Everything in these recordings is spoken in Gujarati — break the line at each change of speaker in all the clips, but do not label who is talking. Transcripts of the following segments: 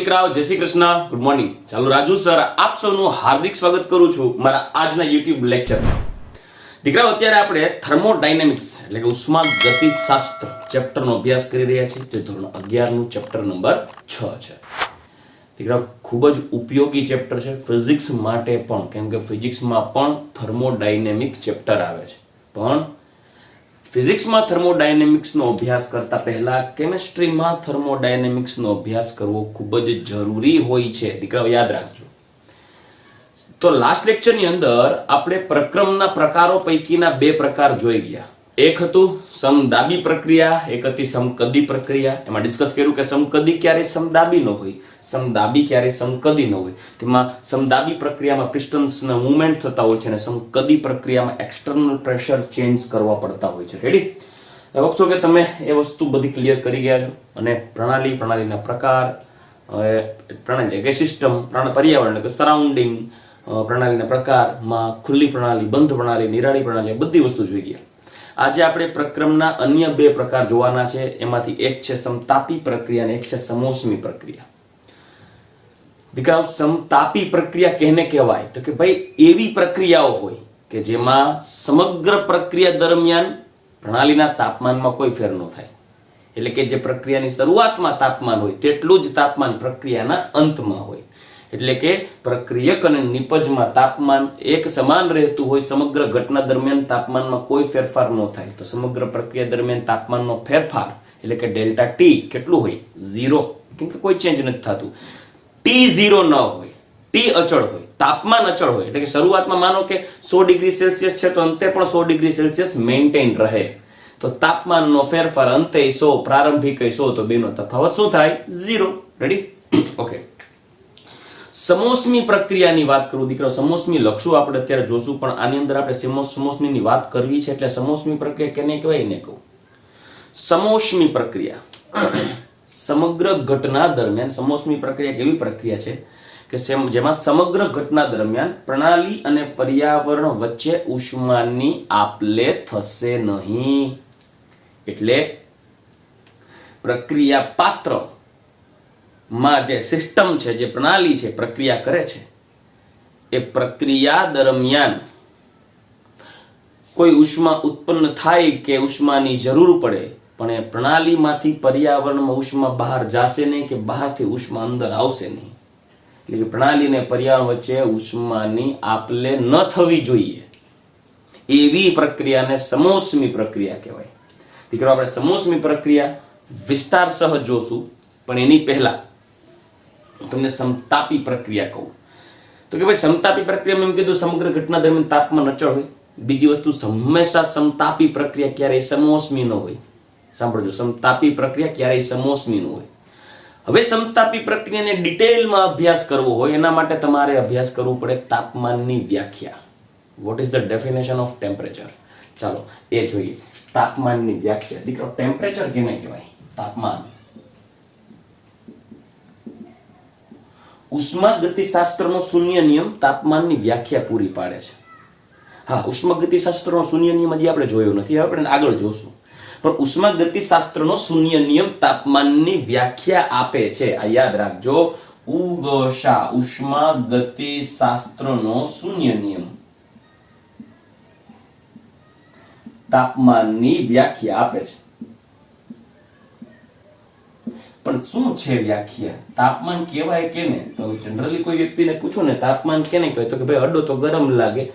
દીકરાઓ, જય શ્રી કૃષ્ણ, ગુડ મોર્નિંગ। ચાલો રાજુ સર આપ સૌનું હાર્દિક સ્વાગત કરું છું મારા આજના યુટ્યુબ લેક્ચરમાં। દીકરાઓ, અત્યારે આપણે થર્મોડાયનેમિક્સ એટલે કે ઉષ્મા ગતિશાસ્ત્ર ચેપ્ટરનો અભ્યાસ કરી રહ્યા છીએ, જે ધોરણ 11 નું ચેપ્ટર નંબર 6 છે। દીકરાઓ, ખૂબ જ ઉપયોગી ચેપ્ટર છે ફિઝિક્સ માટે પણ, કેમ કે ફિઝિક્સમાં પણ થર્મોડાયનેમિક ચેપ્ટર આવે છે, પણ ફિઝિક્સમાં થર્મોડાયનેમિક્સનો અભ્યાસ કરતા પહેલા કેમિસ્ટ્રીમાં થર્મોડાયનેમિક્સનો અભ્યાસ કરવો ખૂબ જ જરૂરી હોય છે। દીકરાઓ યાદ રાખજો। તો લાસ્ટ લેક્ચરની અંદર આપણે પ્રક્રમના પ્રકારો પૈકીના બે પ્રકાર જોઈ ગયા। એક હતું સમદાબી પ્રક્રિયા, એક હતી સમકદી પ્રક્રિયા। એમાં ડિસ્કસ કર્યું કે સમકદી ક્યારે સમદાબી ન હોય, સમદાબી ક્યારે સમકદી ન હોય। તેમાં સમદાબી પ્રક્રિયામાં પિસ્ટન્સના મૂવમેન્ટ થતા હોય છે અને સમકદી પ્રક્રિયામાં એક્સટર્નલ પ્રેશર ચેન્જ કરવા પડતા હોય છે। રેડી? આઈ હોપ સો કે તમે એ વસ્તુ બધી ક્લિયર કરી ગયા છો। અને પ્રણાલીના પ્રકાર, પ્રણાલી કે સિસ્ટમ, પર્યાવરણ એટલે કે સરાઉન્ડિંગ, પ્રણાલીના પ્રકારમાં ખુલ્લી પ્રણાલી, બંધ પ્રણાલી, નિરાળી પ્રણાલી, બધી વસ્તુ જોઈ ગયા। આજે આપણે પ્રક્રમના અન્ય બે પ્રકાર જોવાના છે। એમાંથી એક છે સમતાપી પ્રક્રિયા અને એક છે સમોષ્મી પ્રક્રિયા। દીકરાઓ, સમતાપી પ્રક્રિયા કેને કહેવાય? તો કે ભાઈ એવી પ્રક્રિયાઓ હોય કે જેમાં સમગ્ર પ્રક્રિયા દરમિયાન પ્રણાલીના તાપમાનમાં કોઈ ફેર ન થાય। એટલે કે જે પ્રક્રિયાની શરૂઆતમાં તાપમાન હોય તેટલું જ તાપમાન પ્રક્રિયાના અંતમાં હોય। એટલે કે પ્રક્રિયક અને નિપજમાં તાપમાન એક સમાન રહેતું હોય, સમગ્ર ઘટના દરમિયાન તાપમાનમાં કોઈ ફેરફાર ન થાય। તો સમગ્ર પ્રક્રિયા દરમિયાન તાપમાનનો ફેરફાર એટલે કે ડેલ્ટા ટી કેટલું હોય? 0, કેમ કે કોઈ ચેન્જ નથી થતું। ટી 0 ન હોય, ટી અચળ હોય, તાપમાન અચળ હોય। એટલે કે શરૂઆતમાં માનો કે 100 ડિગ્રી સેલ્સિયસ છે તો અંતે પણ 100 ડિગ્રી સેલ્સિયસ મેન્ટેન રહે। તો તાપમાનનો ફેરફાર અંતે 100, પ્રારંભિક 100, તો બેનો તફાવત શું થાય? 0। રેડી? ઓકે। સમોષ્મી પ્રક્રિયાની વાત કરું દીકરો, સમોષ્મી લખશું આપણે અત્યારે જોશું, પણ આની અંદર આપણે સમોષ્મીની વાત કરવી છે એટલે સમોષ્મી પ્રક્રિયા કેને કહેવાય ને કહું। સમોષ્મી પ્રક્રિયા સમગ્ર ઘટના દરમિયાન, સમોષ્મી પ્રક્રિયા એવી પ્રક્રિયા છે કે જેમાં સમગ્ર ઘટના દરમિયાન પ્રણાલી અને પર્યાવરણ વચ્ચે ઉષ્માની આપ-લે થશે નહીં। એટલે પ્રક્રિયા પાત્ર માં જે સિસ્ટમ છે, જે પ્રણાલી છે, પ્રક્રિયા કરે છે, એ પ્રક્રિયા દરમિયાન કોઈ ઉષ્મા ઉત્પન્ન થાય કે ઉષ્માની જરૂર પડે, પણ એ પ્રણાલીમાંથી પર્યાવરણમાં ઉષ્મા બહાર જશે નહીં કે બહારથી ઉષ્મા અંદર આવશે નહીં। એટલે કે પ્રણાલી અને પર્યાવરણ વચ્ચે ઉષ્માની આપ-લે ન થવી જોઈએ એવી પ્રક્રિયાને સમોષ્મી પ્રક્રિયા કહેવાય। દીકરો, આપણે સમોષ્મી પ્રક્રિયા વિસ્તાર સહ જોશું, પણ એની પહેલા તમને સમતાપી પ્રક્રિયા કહું તો કે ભાઈ સમતાપી પ્રક્રિયામાં એમ કીધું સમગ્ર ઘટના દરમિયાન તાપમાન અચળ હોય। બીજી વસ્તુ, હંમેશા સમતાપી પ્રક્રિયા ક્યારેય સમોષ્મી ન હોય। સાંભળજો, સમતાપી પ્રક્રિયા ક્યારેય સમોષ્મી ન હોય। હવે સમતાપી પ્રક્રિયાને ડિટેલમાં અભ્યાસ કરવો હોય એના માટે તમારે અભ્યાસ કરવો પડે તાપમાનની વ્યાખ્યા। What is the definition of temperature? ચાલો એ જોઈએ। તાપમાનની વ્યાખ્યા દીકરો, ટેમ્પરેચર કેને કહેવાય? તાપમાન ઉષ્માગતિશાસ્ત્રનો શૂન્ય નિયમ તાપમાનની વ્યાખ્યા પૂરી પાડે છે। હા, ઉષ્માગતિશાસ્ત્રનો શૂન્ય નિયમ હજી આપણે જોયો નથી, હવે આપણે આગળ જોશું, પણ ઉષ્માગતિશાસ્ત્રનો શૂન્ય નિયમ તાપમાનની વ્યાખ્યા આપે છે। આ યાદ રાખજો, ઉગશા ઉષ્માગતિશાસ્ત્રનો શૂન્ય નિયમ તાપમાનની વ્યાખ્યા આપે છે। પણ શું છે વ્યાખ્યા? તાપમાન કહેવાય કેને? તો જનરલી કોઈ વ્યક્તિને પૂછો ને તાપમાન કેને કહેવાય, તો કે ભાઈ અડો તો ગરમ લાગે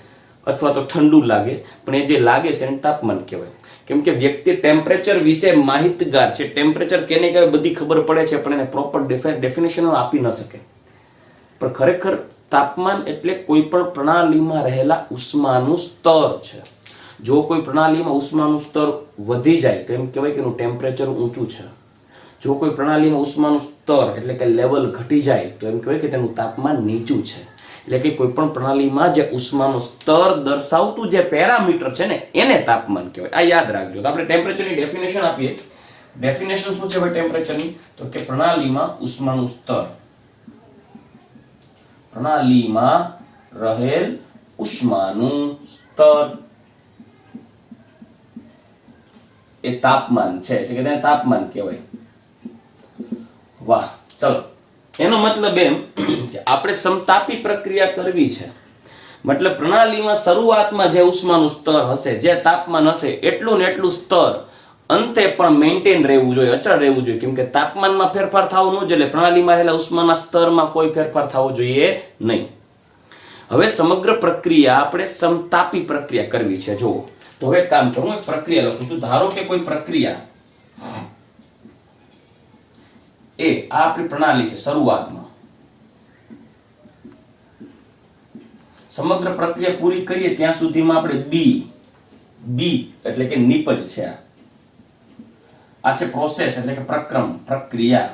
અથવા તો ઠંડુ લાગે, પણ એ જે લાગે છે એને તાપમાન કહેવાય। કેમ કે વ્યક્તિ ટેમ્પરેચર વિશે માહિતગાર છે, ટેમ્પરેચર કેને કહેવાય બધી ખબર પડે છે, પણ એને પ્રોપર ડેફિનેશન આપી ન શકે। પણ ખરેખર તાપમાન એટલે કોઈ પણ પ્રણાલીમાં રહેલા ઉષ્માનું સ્તર છે। જો કોઈ પ્રણાલીમાં ઉષ્માનું સ્તર વધી જાય તો એમ કહેવાય કે એનું ટેમ્પરેચર ઊંચું છે। જો કોઈ પ્રણાલીમાં ઉષ્માનું સ્તર એટલે કે લેવલ ઘટી જાય તો એમ કહેવાય કે તેનું તાપમાન નીચું છે। એટલે કે કોઈ પણ પ્રણાલીમાં જે ઉષ્માનું સ્તર દર્શાવતું જે પેરામીટર છે ને એને તાપમાન કહેવાય। આ યાદ રાખજો। તો આપણે ટેમ્પરેચરની ડેફિનેશન આપીએ। ડેફિનેશન શું છે ભાઈ ટેમ્પરેચરની? તો કે પ્રણાલીમાં ઉષ્માનું સ્તર, પ્રણાલીમાં રહેલ ઉષ્માનું સ્તર એ તાપમાન છે, એટલે કે તેને તાપમાન કહેવાય। વાહ, ચલો એનો મતલબ એમ કે આપણે સમતાપી પ્રક્રિયા કરવી છે, મતલબ પ્રણાલીમાં શરૂઆતમાં જે ઉષ્માનું સ્તર હશે, જે તાપમાન હશે, એટલું ને એટલું સ્તર અંતે પણ મેન્ટેન રહેવું જોઈએ, અચળ રહેવું જોઈએ, કેમ કે તાપમાનમાં ફેરફાર થવો ન જોઈએ, એટલે પ્રણાલીમાં રહેલા ઉષ્માના સ્તરમાં કોઈ ફેરફાર થવો જોઈએ નહીં. હવે સમગ્ર પ્રક્રિયા આપણે સમતાપી પ્રક્રિયા કરવી છે. જો તો હવે કામ કરું, હું એક પ્રક્રિયા લખું છું. ધારો કે કોઈ પ્રક્રિયા એ આ આપણી પ્રણાલી છે. શરૂઆતમાં સમગ્ર પ્રક્રિયા પૂરી કરીએ ત્યાં સુધીમાં આપણે બી એટલે કે નિપજ છે, આ છે પ્રોસેસ એટલે કે પ્રક્રમ, પ્રક્રિયા.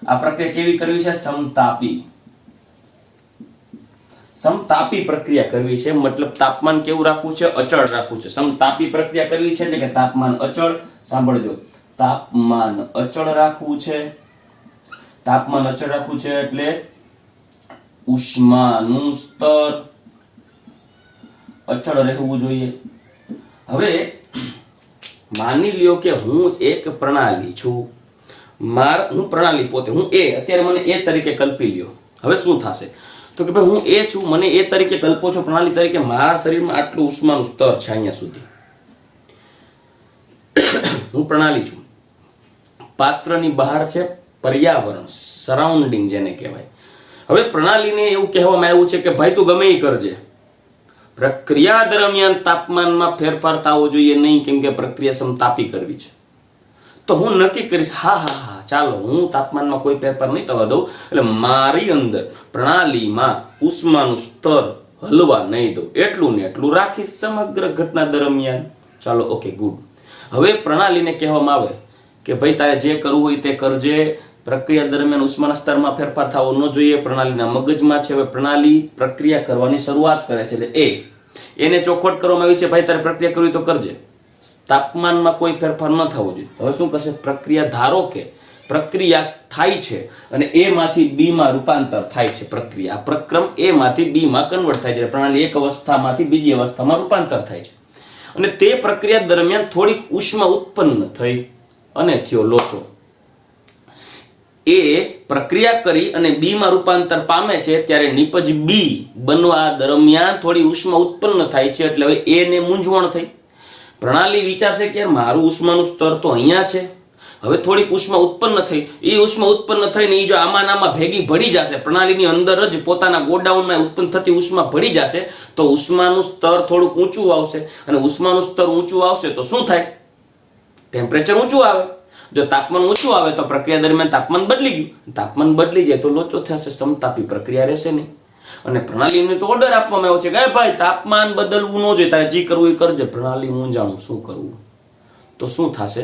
આ પ્રક્રિયા કેવી કરવી છે? સમતાપી પ્રક્રિયા કરવી છે, મતલબ તાપમાન કેવું રાખવું છે? અચળ રાખવું છે. સમતાપી પ્રક્રિયા કરવી છે એટલે કે તાપમાન અચળ. સાંભળજો, તાપમાન અચળ રાખવું છે. તાપમાન અચળ રાખવું છે એટલે ઉષ્માનું સ્તર અચળ રહેવું જોઈએ. હવે માની લ્યો કે હું એક પ્રણાલી છું, હું પ્રણાલી પોતે, હું અત્યારે મને એ તરીકે કલ્પી લ્યો. હવે શું થશે તો કે ભાઈ હું એ છું, મને એ તરીકે કલ્પો છો પ્રણાલી તરીકે, મારા શરીરમાં આટલું ઉષ્માનું સ્તર છે અહીંયા સુધી. હું પ્રણાલી છું, પાત્રની બહાર છે પર્યાવરણ, સરાઉન્ડિંગ જેને કહેવાય. હવે પ્રણાલીને એવું કહેવામાં આવ્યું છે કે ભાઈ તું ગમે એ કરજે, પ્રક્રિયા દરમિયાન તાપમાનમાં ફેરફાર થવો જોઈએ નહીં, કેમ કે પ્રક્રિયા સમતાપી કરવી છે. તો હું નક્કી કરીશ હા ચાલો હું તાપમાનમાં કોઈ ફેરફાર નહીં થવા દઉં, એટલે મારી અંદર પ્રણાલીમાં ઉષ્માનું સ્તર હલવા નહીં દઉં, એટલું ને એટલું રાખીશ સમગ્ર ઘટના દરમિયાન. ચાલો ઓકે ગુડ. હવે પ્રણાલીને કહેવામાં આવે કે ભાઈ તારે જે કરવું હોય તે કરજે, પ્રક્રિયા દરમિયાન ઉષ્માના સ્તરમાં ફેરફાર થવો ન જોઈએ. પ્રણાલીના મગજમાં છે. હવે પ્રણાલી પ્રક્રિયા કરવાની શરૂઆત કરે છે, એટલે એને ચોખવટ કરવામાં આવી છે ભાઈ તારે પ્રક્રિયા કરવી તો કરજે, તાપમાનમાં કોઈ ફેરફાર ન થવો જોઈએ. હવે શું કરશે? પ્રક્રિયા, ધારો કે પ્રક્રિયા થાય છે અને એ માંથી બી માં રૂપાંતર થાય છે. પ્રક્રિયા પ્રક્રમ એ માંથી બી માં કન્વર્ટ થાય છે, પ્રણાલી એક અવસ્થામાંથી બીજી અવસ્થામાં રૂપાંતર થાય છે. અને તે પ્રક્રિયા દરમિયાન થોડીક ઉષ્મા ઉત્પન્ન થઈ અને થયો લોચો. એ પ્રક્રિયા કરી અને બી માં રૂપાંતર પામે છે ત્યારે નિપજ બી બનવા દરમિયાન થોડી ઉષ્મા ઉત્પન્ન થાય છે, એટલે હવે એને મૂંઝવણ થઈ. પ્રણાલી વિચારશે કે મારું ઉષ્માનું સ્તર તો અહીંયા છે, હવે થોડીક ઉષ્મા ઉત્પન્ન થઈ, એ ઉષ્મા ઉત્પન્ન થઈને એ જો આમાં ભેગી ભળી જશે, પ્રણાલીની અંદર જ પોતાના ગોડાઉનમાં ઉત્પન્ન થતી ઉષ્મા ભળી જશે, તો ઉષ્માનું સ્તર થોડુંક ઊંચું આવશે. અને ઉષ્માનું સ્તર ઊંચું આવશે તો શું થાય? ટેમ્પરેચર ઊંચું આવે. જો તાપમાન ઊંચું આવે તો પ્રક્રિયા દરમિયાન તાપમાન બદલી ગયું, તાપમાન બદલી જાય તો લોચો થશે, સમતાપી પ્રક્રિયા રહેશે નહીં. અને પ્રણાલીને તો ઓર્ડર આપવામાં આવ્યો છે કે ભાઈ તાપમાન બદલવું ન જોઈએ, તારે જે કરવું એ કરજે. પ્રણાલી મૂંઝાણું શું કરવું? તો શું થશે?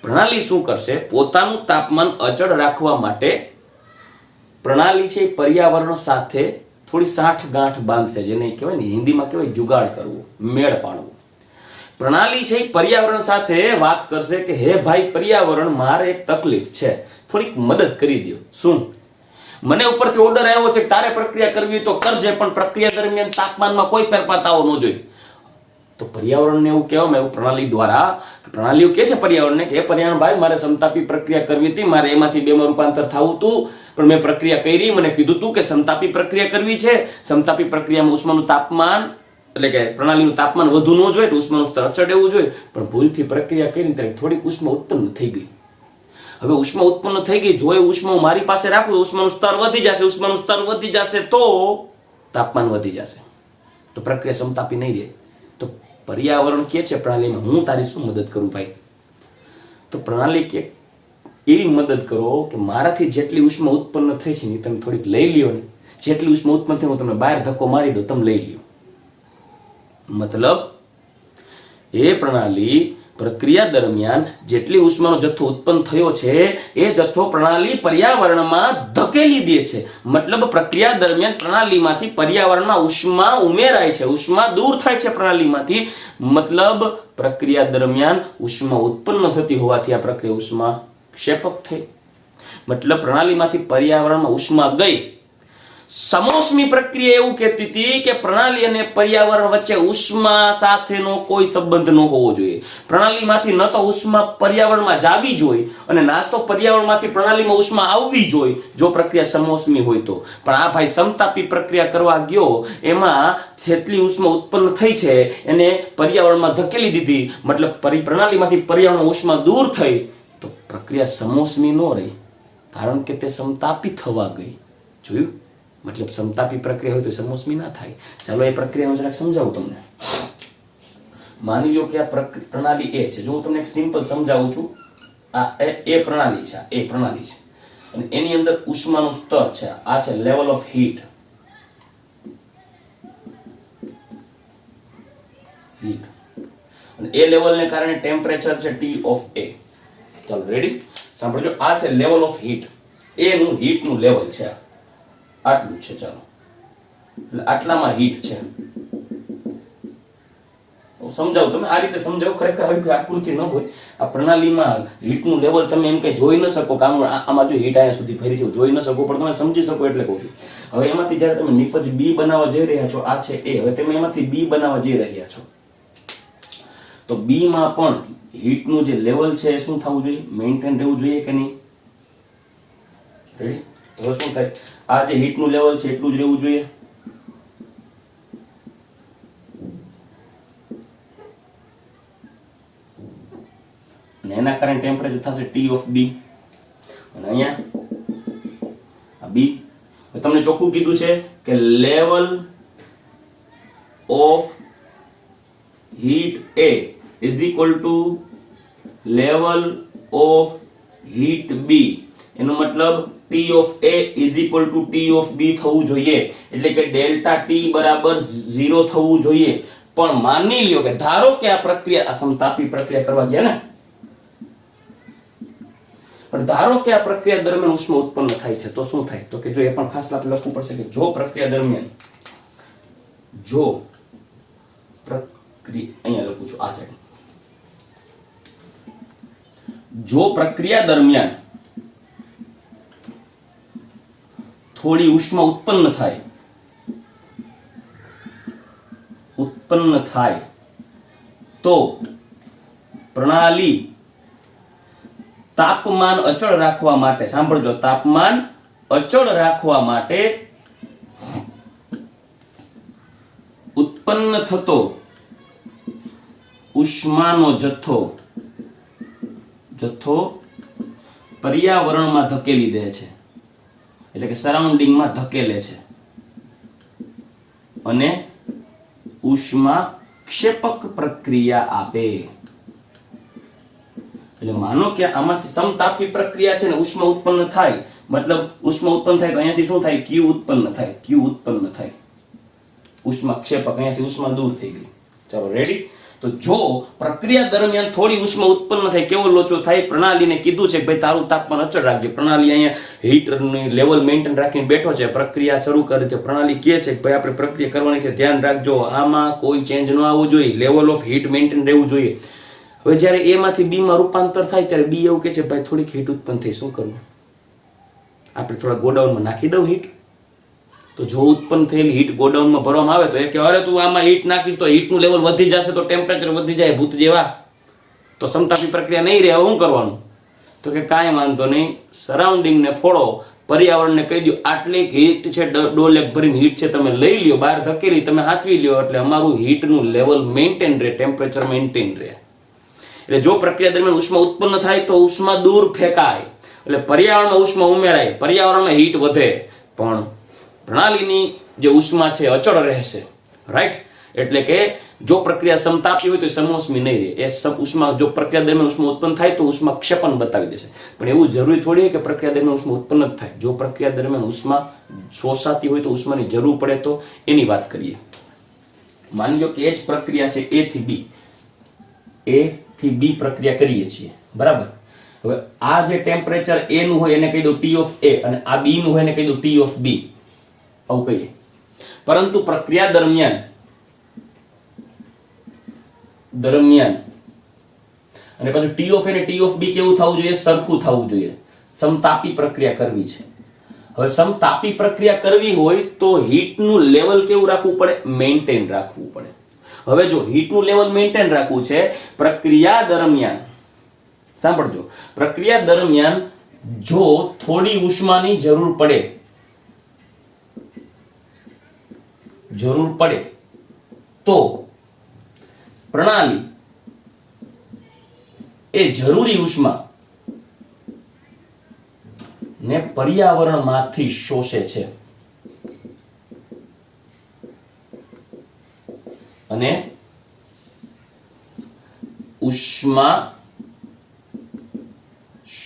પ્રણાલી શું કરશે? પોતાનું તાપમાન અચળ રાખવા માટે પ્રણાલી છે પર્યાવરણ સાથે થોડી સાંઠગાંઠ બાંધશે, જેને કહેવાય ને હિન્દીમાં કહેવાય જુગાડ કરવું, મેળ પાડવું. પ્રણાલી છે પર્યાવરણ સાથે વાત કરશે કે હે ભાઈ પર્યાવરણ, મારે એક તકલીફ છે, થોડીક મદદ કરી દો. શું? મને ઉપરથી ઓર્ડર આવ્યો છે કે તારે પ્રક્રિયા કરવી તો કરજે, પણ પ્રક્રિયા દરમિયાન તાપમાનમાં કોઈ ફેરફાર થવો ન જોઈએ. તો પર્યાવરણને એવું કહેવામાં આવ્યું પ્રણાલી દ્વારા, પ્રણાલી એવું કહે છે પર્યાવરણને કે પર્યાવરણ ભાઈ મારે સમતાપી પ્રક્રિયા કરવી હતી, મારે એમાંથી બેમાં રૂપાંતર થવું હતું, પણ મેં પ્રક્રિયા કરી, મને કીધું હતું કે સમતાપી પ્રક્રિયા કરવી છે. સમતાપી પ્રક્રિયામાં ઉષ્માનું તાપમાન એટલે કે પ્રણાલીનું તાપમાન વધુ ન જોઈએ, ઉષ્માનું સ્તર અચળ રહેવું જોઈએ, પણ ભૂલથી પ્રક્રિયા કરીને ત્યારે થોડીક ઉષ્મા ઉત્પન્ન થઈ ગઈ. હવે ઉષ્મા ઉત્પન્ન થઈ ગઈ, જો એ ઉષ્મા મારી પાસે રાખું તો ઉષ્માનું સ્તર વધી જશે, ઉષ્માનું સ્તર વધી જશે તો તાપમાન વધી જશે, તો પ્રક્રિયા સમતાપી નહીં રહે. તો પર્યાવરણ કે છે પ્રણાલીમાં હું તારી શું મદદ કરું ભાઈ? તો પ્રણાલી કે એવી મદદ કરો કે મારાથી જેટલી ઉષ્મા ઉત્પન્ન થઈ છે ને તમે થોડીક લઈ લ્યો ને, જેટલી ઉષ્મા ઉત્પન્ન થઈ હું તમને બહાર ધક્કો મારી દો, તમે લઈ લ્યો. મતલબ એ પ્રણાલી પ્રક્રિયા દરમિયાન જેટલી ઉષ્માનો જથ્થો ઉત્પન્ન થયો છે એ જથ્થો પ્રણાલી પર્યાવરણમાં ધકેલી દે છે. મતલબ પ્રક્રિયા દરમિયાન પ્રણાલીમાંથી પર્યાવરણમાં ઉષ્મા ઉમેરાય છે, ઉષ્મા દૂર થાય છે પ્રણાલીમાંથી. મતલબ પ્રક્રિયા દરમિયાન ઉષ્મા ઉત્પન્ન થતી હોવાથી આ પ્રક્રિયા ઉષ્મા ક્ષેપક થઈ. મતલબ પ્રણાલીમાંથી પર્યાવરણમાં ઉષ્મા ગઈ, સમોષ્મી પ્રક્રિયા એવું કહેતી હતી કે પ્રણાલી અને પર્યાવરણ વચ્ચે ઉષ્મા સાથેનો કોઈ સંબંધ ન હોવો જોઈએ. પ્રણાલીમાંથી ન તો ઉષ્મા પર્યાવરણમાં જાવી જોઈએ અને ના તો પર્યાવરણમાંથી પ્રણાલીમાં ઉષ્મા આવવી જોઈએ જો પ્રક્રિયા સમોષ્મી હોય તો. પણ આ ભાઈ સમતાપી પ્રક્રિયા કરવા ગયો, એમાં જેટલી ઉષ્મા ઉત્પન્ન થઈ છે એને પર્યાવરણમાં ધકેલી દીધી, મતલબ પ્રણાલીમાંથી પર્યાવરણ ઉષ્મા દૂર થઈ, તો પ્રક્રિયા સમોષ્મી ન રહી, કારણ કે તે સમતાપી થવા ગઈ. જોયું? મતલબ સમતાપી પ્રક્રિયા હોય તો સમોષ્મી ના થાય. ચાલો એ પ્રક્રિયાનું જરાક સમજાવું તમને. માની લો કે આ પ્રણાલી એ છે. જો હું તમને એક સિમ્પલ સમજાવું છું. આ એ પ્રણાલી છે, એ પ્રણાલી છે અને એની અંદર ઉષ્માનું સ્તર છે. આ છે લેવલ ઓફ હીટ. અને એ લેવલને કારણે ટેમ્પરેચર છે T ઓફ A. ચાલો રેડી? સાંભળજો, આ છે લેવલ ઓફ હીટ. એ નું હીટ નું લેવલ છે, આટલું છે. ચાલો, એટલે આટલામાં હીટ છે. સમજાવું, તમે આ રીતે સમજાવો. ખરેખર આવી કોઈ આકૃતિ ન હોય. આ પ્રણાલીમાં હીટનું લેવલ તમે એમ કઈ જોઈ ન શકો. આમાં જો હીટ અહીંયા સુધી ફરી છે, જોઈ ન શકો, પણ તમે સમજી શકો એટલે કહું છું. હવે એમાંથી જ્યારે તમે નિપજ B બનાવવા જઈ રહ્યા છો, આ છે A, હવે તમે એમાંથી B બનાવવા જઈ રહ્યા છો, તો B માં પણ હીટનું જે લેવલ છે એ શું થવું જોઈએ? મેન્ટેન રહેવું જોઈએ કે નહીં? રેડી? તો શું થાય? આ જે હીટનું લેવલ છે એટલું જ રહેવું જોઈએ. અને એના કારણે ટેમ્પરેચર થશે T ઓફ B. અને અહીંયા આ B. તમને ચોખ્ખું કીધું છે કે level of heat A is equal to level of heat B. એનો મતલબ T of A is equal to T of B થવું જોઈએ. એટલે કે ડેલ્ટા T બરાબર 0 થવું જોઈએ. પણ માની લ્યો કે ધારો કે આ પ્રક્રિયા, આ સમતાપી પ્રક્રિયા કરવા ગયા ને, પણ ધારો કે આ પ્રક્રિયા દરમિયાન ઉષ્મા ઉત્પન્ન થાય છે, તો શું થાય? તો કે જો એ પણ ખાસ આપણે લખવું પડશે કે જો પ્રક્રિયા દરમિયાન, અહીંયા લખું છું આ સાઈડ, જો પ્રક્રિયા દરમિયાન થોડી ઉષ્મા ઉત્પન્ન થાય તો પ્રણાલી તાપમાન અચળ રાખવા માટે, સાંભળજો, તાપમાન અચળ રાખવા માટે ઉત્પન્ન થતો ઉષ્માનો જથ્થો પર્યાવરણમાં ધકેલી દે છે, એટલે કે સરાઉન્ડિંગમાં ધકેલે છે અને ઉષ્મા ક્ષેપક પ્રક્રિયા આપે. એટલે માનો કે આમાંથી સમતાપી પ્રક્રિયા છે ને, ઉષ્મા ઉત્પન્ન થાય, મતલબ ઉષ્મા ઉત્પન્ન થાય તો અહીંયાથી શું થાય? Q ઉત્પન્ન થાય. ઉષ્મા ક્ષેપક, અહીંયાથી ઉષ્મા દૂર થઈ ગઈ. ચાલો રેડી? તો જો પ્રક્રિયા દરમિયાન થોડી ઉષ્મા ઉત્પન્ન થાય, કેવો લોચો થાય? પ્રણાલીને કીધું છે કે ભાઈ તારું તાપમાન અચળ રાખજે. પ્રણાલી અહીંયા હીટરની લેવલ મેન્ટેન રાખીને બેઠો છે, પ્રક્રિયા શરૂ કરે છે. પ્રણાલી કહે છે કે ભાઈ આપણે પ્રક્રિયા કરવાની છે, ધ્યાન રાખજો, આમાં કોઈ ચેન્જ ન આવવું જોઈએ, લેવલ ઓફ હીટ મેન્ટેન રહેવું જોઈએ. હવે જ્યારે A માંથી B માં રૂપાંતર થાય ત્યારે B એવું કહે છે ભાઈ થોડીક હીટ ઉત્પન્ન થઈ, શું કરવું? આપણે થોડા ગોડાઉનમાં નાખી દઉં હીટ. તો જો ઉત્પન્ન થયેલી હીટ ગોડાઉનમાં ભરવામાં આવે તો એ કે અરે તું આમાં હીટ નાખીશ તો હીટનું લેવલ વધી જશે, તો ટેમ્પરેચર વધી જાય, ભૂત જેવા, તો સમતાપી પ્રક્રિયા નહીં રહે. શું કરવાનું? તો કે કાંઈ વાંધો નહીં, સરાઉન્ડિંગને ફોડો, પર્યાવરણને કહી દો આટલી હીટ છે, ડોલેક ભરીને હીટ છે, તમે લઈ લ્યો, બહાર ધકેલી તમે હાથવી લ્યો, એટલે અમારું હીટનું લેવલ મેન્ટેન રહે, ટેમ્પરેચર મેન્ટેન રહે. એટલે જો પ્રક્રિયા દરમિયાન ઉષ્મા ઉત્પન્ન થાય તો ઉષ્મા દૂર ફેંકાય, એટલે પર્યાવરણમાં ઉષ્મા ઉમેરાય, પર્યાવરણમાં હીટ વધે, પણ પ્રણાલીની જે ઉષ્મા છે અચળ રહેશે. રાઈટ? એટલે કે જો પ્રક્રિયા સમતાપી હોય તો સમોષ્મી નહીં રહે. એ ઉષ્મા, જો પ્રક્રિયા દરમિયાન ઉષ્મા ઉત્પન્ન થાય તો ઉષ્મા ક્ષેપણ બતાવી દેશે. પણ એવું જરૂરી થોડી કે પ્રક્રિયા દરમિયાન ઉષ્મા ઉત્પન્ન જ થાય. જો પ્રક્રિયા દરમિયાન ઉષ્મા શોષાતી હોય તો ઉષ્માની જરૂર પડે તો એની વાત કરીએ. માની લો કે એ જ પ્રક્રિયા છે A થી B પ્રક્રિયા કરીએ છીએ, બરાબર? હવે આ જે ટેમ્પરેચર A નું હોય એને કહી દઉં T of A, અને આ B નું હોય એને કહી દઉં T of B. આવું કહીએ. પરંતુ પ્રક્રિયા દરમિયાન અને પાછું T of A અને T of B કેવું થવું જોઈએ? સરખું થવું જોઈએ. સમતાપી પ્રક્રિયા કરવી છે. હવે સમતાપી પ્રક્રિયા કરવી હોય તો હીટનું લેવલ કેવું રાખવું પડે? મેન્ટેન રાખવું પડે. હવે જો હીટનું લેવલ મેન્ટેન રાખવું છે પ્રક્રિયા દરમિયાન, સાંભળજો, પ્રક્રિયા દરમિયાન જો થોડી ઉષ્માની જરૂર પડે તો પ્રણાલી એ જરૂરી ઉષ્મા ને પર્યાવરણમાંથી શોષે છે અને ઉષ્મા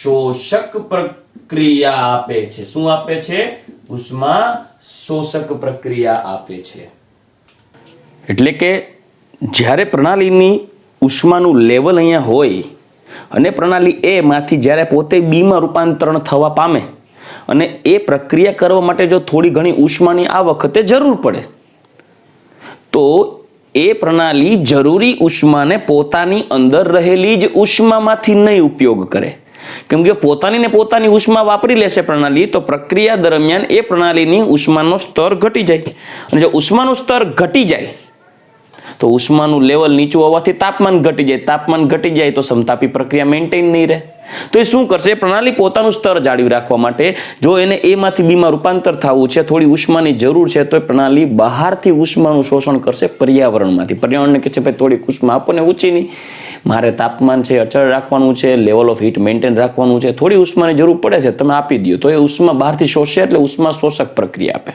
શોષક પ્રક્રિયા આપે છે. શું આપે છે? ઉષ્મા શોષક પ્રક્રિયા આપે છે. એટલે કે જ્યારે પ્રણાલીની ઉષ્માનું લેવલ અહીંયા હોય અને પ્રણાલી એ માંથી જ્યારે પોતે બી માં રૂપાંતરણ થવા પામે અને એ પ્રક્રિયા કરવા માટે જો થોડી ઘણી ઉષ્માની આ વખતે જરૂર પડે તો એ પ્રણાલી જરૂરી ઉષ્માને પોતાની અંદર રહેલી જ ઉષ્મામાંથી નહીં ઉપયોગ કરે. કેમ કે પોતાની ઉષ્મા વાપરી લેશે પ્રણાલી તો પ્રક્રિયા દરમિયાન એ પ્રણાલીની ઉષ્માનો સ્તર ઘટી જાય અને જો ઉષ્માનું સ્તર ઘટી જાય તો ઉષ્માનું લેવલ નીચું હોવાથી તાપમાન ઘટી જાય તો સમતાપી પ્રક્રિયા મેન્ટેન નહીં રહે. તો એ શું કરશે? પ્રણાલી પોતાનું સ્તર જાળવી રાખવા માટે જો એને એ માંથી બી માં રૂપાંતર થવું છે, થોડી ઉષ્માની જરૂર છે, તો પ્રણાલી બહારથી ઉષ્માનું શોષણ કરશે પર્યાવરણમાંથી. પર્યાવરણને કહે છે ભાઈ થોડી ઉષ્મા આપો ને, ઊંચી નહીં, મારે તાપમાન છે અચળ રાખવાનું છે, લેવલ ઓફ હીટ મેન્ટેન રાખવાનું છે, થોડી ઉષ્માની જરૂર પડે છે, તમે આપી દો. તો એ ઉષ્મા બહારથી શોષે એટલે ઉષ્મા શોષક પ્રક્રિયા આપે.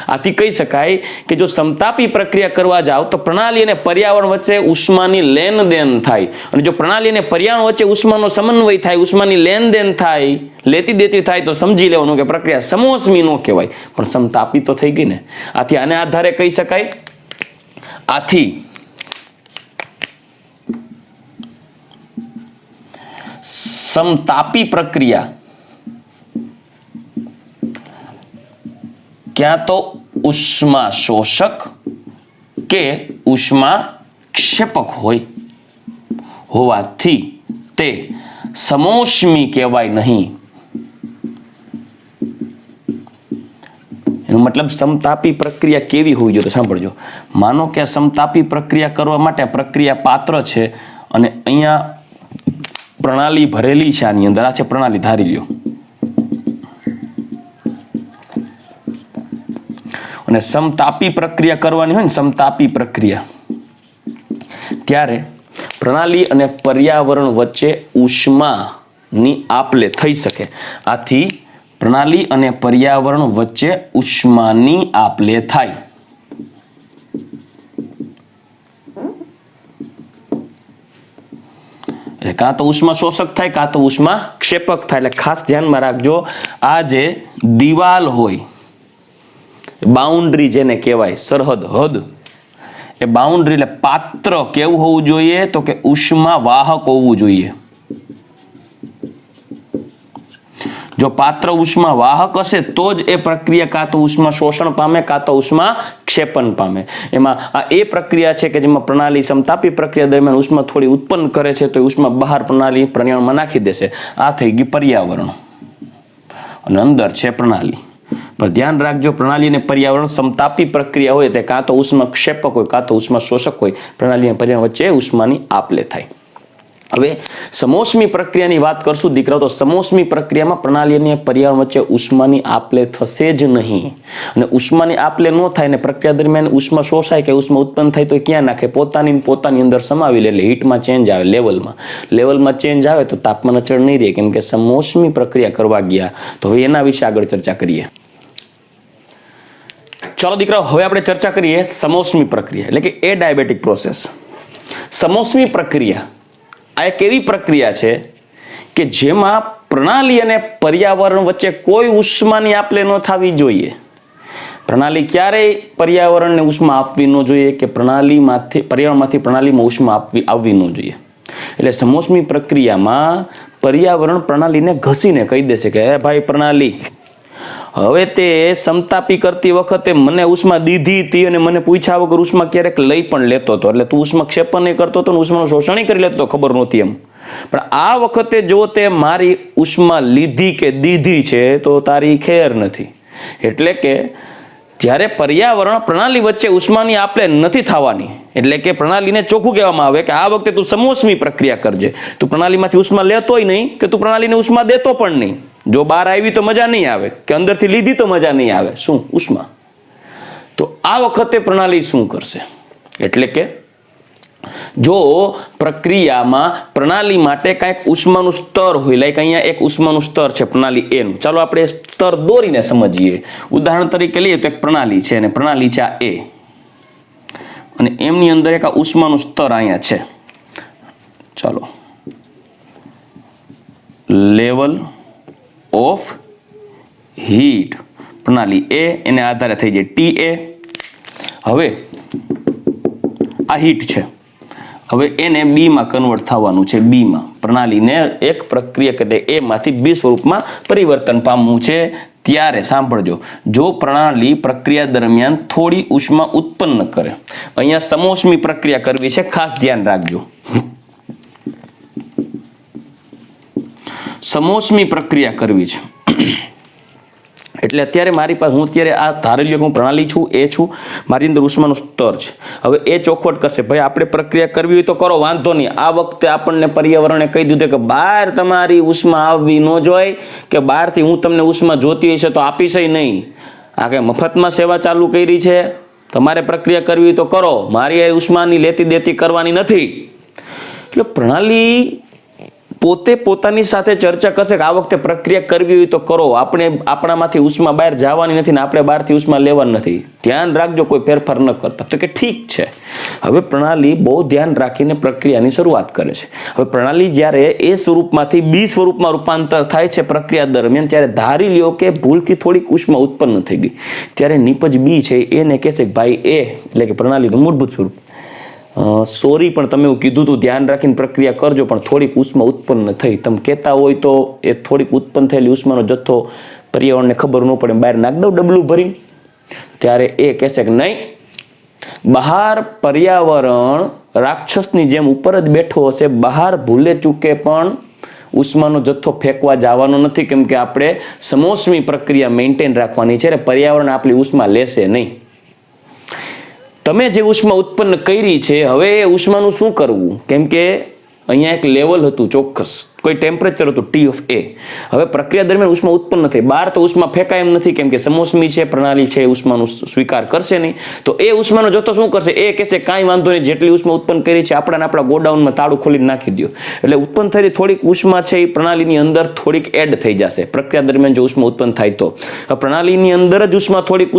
આથી કહી શકાય કે જો સમતાપી પ્રક્રિયા કરવા જાવ તો પ્રણાલી અને પર્યાવરણ વચ્ચે ઉષ્માની લેનદેન થાય અને જો પ્રણાલી અને પર્યાવરણ વચ્ચે ઉષ્માનો સમન્વય થાય, ઉષ્માની લેનદેન થાય, લેતી દેતી થાય તો સમજી લેવાનું કે પ્રક્રિયા સમોષ્મી નો કહેવાય પણ સમતાપી તો થઈ ગઈ ને. આથી આને આધારે કહી શકાય, આથી સમતાપી પ્રક્રિયા ક્યાં તો ઉષ્મા શોષક કે ઉષ્મા ક્ષેપક હોવાથી તે સમોષ્મી કહેવાય નહીં. એનો મતલબ સમતાપી પ્રક્રિયા કેવી હોવી જોઈએ તો સાંભળજો. માનો કે સમતાપી પ્રક્રિયા કરવા માટે પ્રક્રિયા પાત્ર છે અને અહીંયા પ્રણાલી ભરેલી છે, આની અંદર આ છે પ્રણાલી, ધારી લ્યો, અને સમતાપી પ્રક્રિયા કરવાની હોય ને, સમતાપી પ્રક્રિયા, ત્યારે પ્રણાલી અને પર્યાવરણ વચ્ચે ઉષ્માની આપ-લે થઈ શકે. આથી પ્રણાલી અને પર્યાવરણ વચ્ચે ઉષ્માની આપ-લે થાય. એટલે કાં તો ઉષ્મા શોષક થાય કાં તો ઉષ્મા ક્ષેપક થાય. એટલે ખાસ ધ્યાનમાં રાખજો, આ જે દિવાલ હોય, બાઉન્ડ્રી જેને કહેવાય, સરહદ, હદ, એ બાઉન્ડ્રી એટલે પાત્ર કેવું હોવું જોઈએ તો કે ઉષ્મા વાહક હોવું જોઈએ. જો પાત્ર ઉષ્મા વાહક હશે તો જ એ પ્રક્રિયા કાં તો ઉષ્મા શોષણ પામે કાં તો ઉષ્મા ક્ષેપન પામે. એમાં આ એ પ્રક્રિયા છે કે જેમાં પ્રણાલી સમતાપી પ્રક્રિયા દરમિયાન ઉષ્મા થોડી ઉત્પન્ન કરે છે તો ઉષ્મા બહાર પ્રણાલી પર્યાવરણમાં નાખી દેશે. આ થઈ ગઈ પર્યાવરણ અને અંદર છે પ્રણાલી. પણ ધ્યાન રાખજો, પ્રણાલી અને પર્યાવરણ સમતાપી પ્રક્રિયા હોય તે કાં તો ઉષ્મા ક્ષેપક હોય કાં તો ઉષ્મા શોષક હોય. પ્રણાલી અને પર્યાવરણ વચ્ચે ઉષ્માની આપ-લે થાય. હવે સમોષ્મી પ્રક્રિયાની વાત કરશું દીકરાઓ. તો સમોષ્મી પ્રક્રિયામાં પ્રણાલી અને પર્યાવરણ વચ્ચે ઉષ્માની આપ-લે થશે જ નહીં. અને ઉષ્માની આપ-લે ન થાય ને પ્રક્રિયા દરમિયાન ઉષ્મા શોષાય કે ઉષ્મા ઉત્પન્ન થાય તો ક્યાં નાખે? પોતાની અંદર સમાવી લે. એટલે હીટમાં ચેન્જ આવે, લેવલમાં ચેન્જ આવે તો તાપમાન અચળ નહીં રહે. કેમ કે સમોષ્મી પ્રક્રિયા કરવા ગયા. તો હવે એના વિશે આગળ ચર્ચા કરીએ. ચાલો દીકરાઓ, હવે આપણે ચર્ચા કરીએ સમોષ્મી પ્રક્રિયા એટલે કે એડાયાબેટિક પ્રોસેસ. સમોષ્મી પ્રક્રિયા આ એક એવી પ્રક્રિયા છે કે જેમાં પ્રણાલી અને પર્યાવરણ વચ્ચે કોઈ ઉષ્માની આપ-લે ન થવી જોઈએ. પ્રણાલી ક્યારેય પર્યાવરણને ઉષ્મા આપવી ન જોઈએ કે પર્યાવરણમાંથી પ્રણાલીમાં ઉષ્મા આવવી ન જોઈએ. એટલે સમોષ્મી પ્રક્રિયામાં પર્યાવરણ પ્રણાલીને ઘસીને કહી દેશે કે હે ભાઈ પ્રણાલી, હવે તે સમતાપી કરતી વખતે મને ઉષ્મા દીધી હતી અને મને પૂછ્યા વગર ઉષ્મા ક્યારેક લઈ પણ લેતો હતો. એટલે તું ઉષ્મા ક્ષેપન કરતો હતો ને ઉષ્માનું શોષણ કરી લેતો, ખબર નહોતી એમ. પણ આ વખતે જો તે મારી ઉષ્મા લીધી કે દીધી છે તો તારી ખેર નથી. એટલે કે જ્યારે પર્યાવરણ પ્રણાલી વચ્ચે ઉષ્માની આપલે નથી થવાની, એટલે કે પ્રણાલીને ચોખ્ખું કહેવામાં આવે કે આ વખતે તું સમોષ્મી પ્રક્રિયા કરજે. તું પ્રણાલીમાંથી ઉષ્મા લેતોય નહીં કે તું પ્રણાલીને ઉષ્મા દેતો પણ નહીં. જો બહાર આવી તો મજા નહીં આવે, કે અંદરથી લીધી તો મજા નહીં આવે. શું? ઉષ્મા. તો આ વખતે પ્રણાલી શું કરશે? એટલે કે જો પ્રક્રિયામાં પ્રણાલી માટે કાંઈક ઉષ્માનું સ્તર હોય, લાઈક અહીંયા એક ઉષ્માનું સ્તર છે પ્રણાલી A નું. ચાલો આપણે સ્તર દોરીને સમજીએ. ઉદાહરણ તરીકે લઈએ તો એક પ્રણાલી છે, અને પ્રણાલી છે આ A, અને એમની અંદર એક આ ઉષ્માનું સ્તર અહીંયા છે. ચાલો, લેવલ ઓફ હીટ પ્રણાલી A, એને આધારે થઈ જાય TA. હવે આ હીટ છે, હવે એને B માં કન્વર્ટ થવાનું છે. B માં પ્રણાલીને એક પ્રક્રિયા એટલે A માંથી B સ્વરૂપમાં પરિવર્તન પામવું છે. ત્યારે સાંભળજો, જો પ્રણાલી પ્રક્રિયા દરમિયાન થોડી ઉષ્મા ઉત્પન્ન કરે, અહીંયા સમોષ્મી પ્રક્રિયા કરવી છે, ખાસ ધ્યાન રાખજો. સમોષ્મી પ્રક્રિયા કરવી છે એટલે અત્યારે મારી પાસે, હું અત્યારે આ ધારી લ્યો હું પ્રણાલી છું, એ છું, મારી અંદર ઉષ્માનું સ્તર છે. હવે એ ચોખવટ કરશે, ભાઈ આપણે પ્રક્રિયા કરવી હોય તો કરો, વાંધો નહીં. આ વખતે આપણને પર્યાવરણે કહી દીધું કે બહાર તમારી ઉષ્મા આવવી ન જોઈએ, કે બહારથી હું તમને ઉષ્મા જોતી હશે તો આપીશ નહીં. આ કે મફતમાં સેવા ચાલુ કરી છે, તમારે પ્રક્રિયા કરવી હોય તો કરો, મારી એ ઉષ્માની લેતી દેતી કરવાની નથી. એટલે પ્રણાલી પોતે પોતાની સાથે ચર્ચા કરશે કે આ વખતે પ્રક્રિયા કરવી હોય તો કરો, આપણે આપણામાંથી ઉષ્મા બહાર જવાની નથી ને આપણે બહારથી ઉષ્મા લેવાની નથી, ધ્યાન રાખજો, કોઈ ફેરફાર ન કરતા. તો કે ઠીક છે. હવે પ્રણાલી બહુ ધ્યાન રાખીને પ્રક્રિયાની શરૂઆત કરે છે. હવે પ્રણાલી જ્યારે એ સ્વરૂપમાંથી B સ્વરૂપમાં રૂપાંતર થાય છે પ્રક્રિયા દરમિયાન, ત્યારે ધારી લ્યો કે ભૂલથી થોડીક ઉષ્મા ઉત્પન્ન થઈ ગઈ, ત્યારે નિપજ B છે એને કહેશે કે ભાઈ A એટલે કે પ્રણાલીનું મૂળભૂત સ્વરૂપ, સોરી પણ તમે એવું કીધું તું, ધ્યાન રાખીને પ્રક્રિયા કરજો, પણ થોડીક ઉષ્મા ઉત્પન્ન થઈ. તમે કહેતા હોય તો એ થોડીક ઉત્પન્ન થયેલી ઉષ્માનો જથ્થો પર્યાવરણને ખબર ન પડે, બહાર નાખ દઉં ડબલું ભરી. ત્યારે એ કહેશે કે નહીં, બહાર પર્યાવરણ રાક્ષસની જેમ ઉપર જ બેઠો હશે, બહાર ભૂલે ચૂકે પણ ઉષ્માનો જથ્થો ફેંકવા જવાનો નથી, કેમ કે આપણે સમોષ્મી પ્રક્રિયા મેન્ટેન રાખવાની છે. પર્યાવરણ આપણી ઉષ્મા લેશે નહીં. તમે જે ઉષ્મા ઉત્પન્ન કરી છે, હવે એ ઉષ્માનું શું કરવું? કેમ કે અહીંયા એક લેવલ હતું ચોક્કસ, કોઈ ટેમ્પરેચર હતું T of A. હવે પ્રક્રિયા દરમિયાન ઉષ્મા ઉત્પન્ન થઈ, બહાર તો ઉષ્મા ફેંકાય એમ નથી, કેમ કે સમોષ્મી છે, પ્રણાલી છે, ઉષ્માનો સ્વીકાર કરશે નહીં. તો એ ઉષ્માનો જથ્થો શું કરશે? એ કહેશે કાંઈ વાંધો નહીં, જેટલી ઉષ્મા ઉત્પન્ન કરી છે આપણા ગોડાઉનમાં તાળું ખોલીને નાખી દો. એટલે ઉત્પન્ન થયેલી થોડીક ઉષ્મા છે એ પ્રણાલીની અંદર થોડીક એડ થઈ જશે પ્રક્રિયા દરમિયાન જો ઉષ્મા ઉત્પન્ન થાય તો. પ્રણાલીની અંદર જ ઉષ્મા થોડીક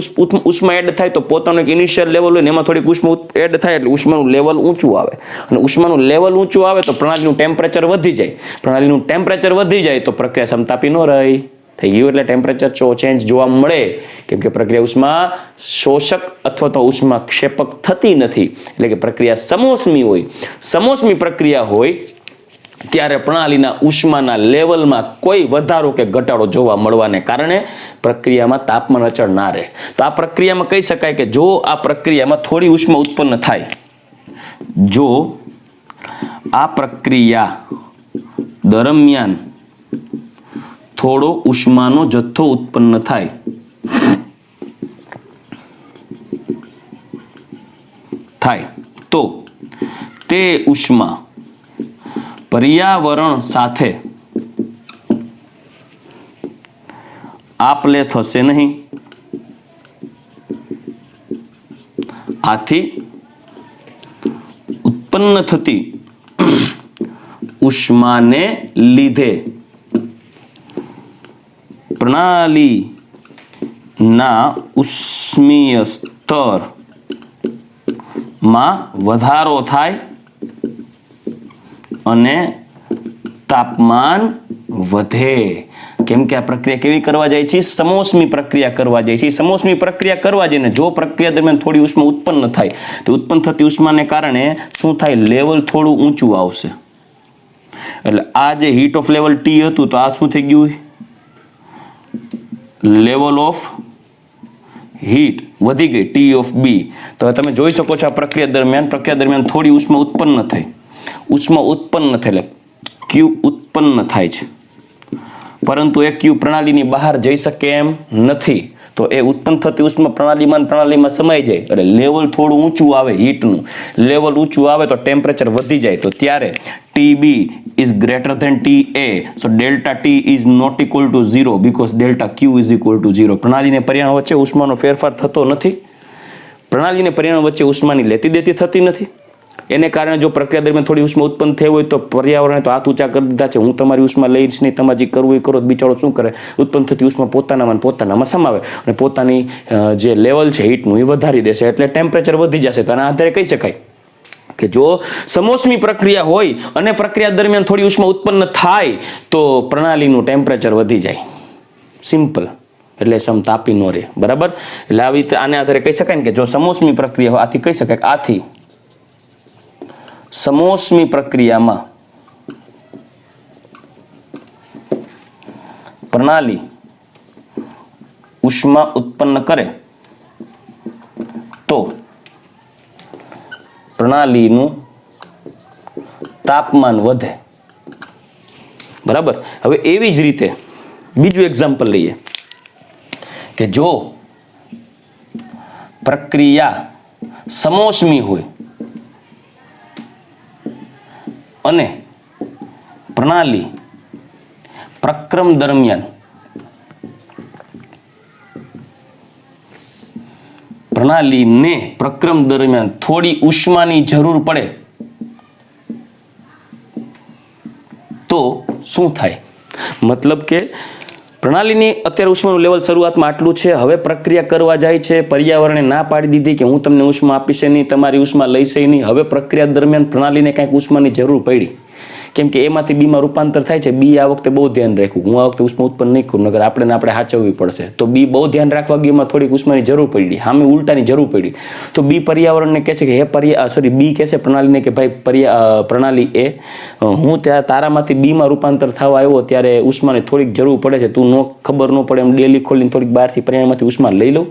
ઉષ્મા એડ થાય તો પોતાનું એક ઇનિશિયલ લેવલ હોય ને એમાં થોડીક ઉષ્મા એડ થાય એટલે ઉષ્માનું લેવલ ઊંચું આવે, અને ઉષ્માનું લેવલ ઊંચું આવે તો પ્રણાલીનું ટેમ્પરેચર વધી જાય. પ્રણાલીનું ટેમ્પરેચર વધી જાય તો પ્રક્રિયા સમતાપી ન રહી. થઈ ગયું. એટલે ટેમ્પરેચર ચેન્જ જોવા મળે, કેમ કે પ્રક્રિયા ઉષ્મા શોષક અથવા તો ઉષ્મા ક્ષેપક થતી નથી. એટલે કે પ્રક્રિયા સમોષ્મી હોય. સમોષ્મી પ્રક્રિયા હોય ત્યારે પ્રણાલીના ઉષ્માના લેવલમાં કોઈ વધારો કે ઘટાડો જોવા મળવાને કારણે પ્રક્રિયામાં તાપમાન અચળ ના રહે. તો આ પ્રક્રિયામાં કહી શકાય કે જો આ પ્રક્રિયામાં થોડી ઉષ્મા ઉત્પન્ન થાય, જો આ પ્રક્રિયા દરમિયાન થોડો ઉષ્માનો જથ્થો ઉત્પન્ન થાય તો તે ઉષ્મા પર્યાવરણ સાથે આપલે થશે નહીં. આથી ઉત્પન્ન થતી ઉષ્માને લીધે પ્રણાલીના ઉષ્મીય સ્તરમાં વધારો થાય અને તાપમાન વધે. કેમ કે આ પ્રક્રિયા કેવી કરવા જાય છે? સમોષ્મી પ્રક્રિયા કરવા જાય છે. સમોષ્મી પ્રક્રિયા કરવા જઈને જો પ્રક્રિયા દરમિયાન થોડી ઉષ્મા ઉત્પન્ન થાય તો ઉત્પન્ન થતી ઉષ્માને કારણે શું થાય? લેવલ થોડું ઊંચું આવશે. એટલે આ જે હીટ ઓફ લેવલ T હતું તો આ શું થઈ ગયું? લેવલ ઓફ હીટ વધી ગઈ T of B. તો તમે જોઈ શકો છો આ પ્રક્રિયા દરમિયાન થોડી ઉષ્મા ઉત્પન્ન થઈ. ઉષ્મા ઉત્પન્ન થઈ એટલે ક્યુ ઉત્પન્ન થાય છે, પરંતુ એ ક્યુ પ્રણાલીની બહાર જઈ શકે એમ નથી. તો એ ઉત્પન્ન થતી ઉષ્મા પ્રણાલીમાં સમાઈ જાય એટલે લેવલ થોડું ઊંચું આવે, હીટનું લેવલ ઊંચું આવે તો ટેમ્પરેચર વધી જાય. તો ત્યારે TB is greater than TA, so delta T is not equal to 0 because delta Q is equal to 0. પ્રણાલીને પર્યાવરણ વચ્ચે ઉષ્માનો ફેરફાર થતો નથી, પ્રણાલીને પર્યાવરણ વચ્ચે ઉષ્માની લેતી દેતી થતી નથી. એને કારણે જો પ્રક્રિયા દરમિયાન થોડી ઉષ્મા ઉત્પન્ન થઈ હોય તો પર્યાવરણે તો હાથ ઊંચા કરી દીધા છે, હું તમારી ઉષ્મા લઈશ નહીં, તમારે જે કરવું એ કરો. બિચારો શું કરે, ઉત્પન્ન થતી ઉષ્મા પોતાનામાં સમાવે અને પોતાની જે લેવલ છે હીટનું એ વધારી દેશે એટલે ટેમ્પરેચર વધી જશે. તો આના આધારે કહી શકાય કે જો સમોષ્મી પ્રક્રિયા હોય અને પ્રક્રિયા દરમિયાન થોડી ઉષ્મા ઉત્પન્ન થાય તો પ્રણાલીનું ટેમ્પરેચર વધી જાય. સિમ્પલ, એટલે સમતાપી નો રહે. બરાબર, એટલે આવી રીતે આને આધારે કહી શકાય ને કે જો સમોષ્મી પ્રક્રિયા હોય, આથી કહી શકાય કે આથી સમોષ્મી પ્રક્રિયામાં પ્રણાલી ઉષ્મા ઉત્પન્ન કરે તો પ્રણાલીનું તાપમાન વધે. બરાબર, હવે એવી જ રીતે બીજું એક્ઝામ્પલ લઈએ કે જો પ્રક્રિયા સમોષ્મી હોય અને પ્રણાલી પ્રક્રમ દરમિયાન પ્રણાલીને પ્રક્રમ દરમિયાન થોડી ઉષ્માની જરૂર પડે તો શું થાય? મતલબ કે પ્રણાલીની અત્યારે ઉષ્માનું લેવલ શરૂઆતમાં આટલું છે, હવે પ્રક્રિયા કરવા જાય છે, પર્યાવરણે ના પાડી દીધી કે હું તમને ઉષ્મા આપીશ નહીં, તમારી ઉષ્મા લઈશે નહીં. હવે પ્રક્રિયા દરમિયાન પ્રણાલીને કાંઈક ઉષ્માની જરૂર પડી, કેમ કે એમાંથી બીમાં રૂપાંતર થાય છે. બી આ વખતે બહુ ધ્યાન રાખવું, હું આ વખતે ઉષ્મા ઉત્પન્ન નહીં કરું, નગર આપણે સાચવવી પડશે. તો બી બહુ ધ્યાન રાખવા ગયું, એમાં થોડીક ઉષ્માની જરૂર પડી, સામે ઉલટાની જરૂર પડી. તો બી પર્યાવરણને કહે છે કે બી કહેશે પ્રણાલીને કે ભાઈ પ્રણાલી એ હું ત્યાં તારામાંથી બીમાં રૂપાંતર થવા આવ્યો ત્યારે ઉષ્માની થોડીક જરૂર પડે છે, તું ખબર ન પડે એમ ડેલી ખોલીને થોડીક બહારથી પર્યાવરણમાંથી ઉષ્મા લઈ લઉં.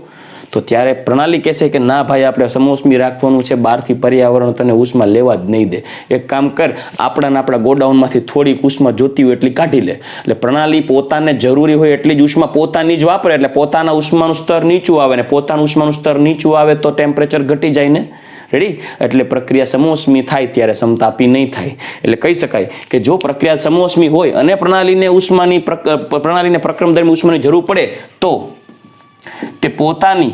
તો ત્યારે પ્રણાલી કહેશે કે ના ભાઈ, આપણે સમોષ્મી રાખવાનું છે, બહારથી પર્યાવરણ તને ઉષ્મા લેવા જ નહીં દે. એક કામ કર, આપણા ગોડાઉનમાંથી થોડીક ઉષ્મા જોતી હોય એટલી કાઢી લે. એટલે પ્રણાલી પોતાને જરૂરી હોય એટલી જ ઉષ્મા પોતાની જ વાપરે, એટલે પોતાના ઉષ્માનું સ્તર નીચું આવે ને પોતાનું ઉષ્માનું સ્તર નીચું આવે તો ટેમ્પરેચર ઘટી જાય ને. રેડી? એટલે પ્રક્રિયા સમોષ્મી થાય ત્યારે સમતાપી નહીં થાય. એટલે કહી શકાય કે જો પ્રક્રિયા સમોષ્મી હોય અને પ્રણાલીને પ્રક્રમ દરમિયાન ઉષ્માની જરૂર પડે તો તે પોતાની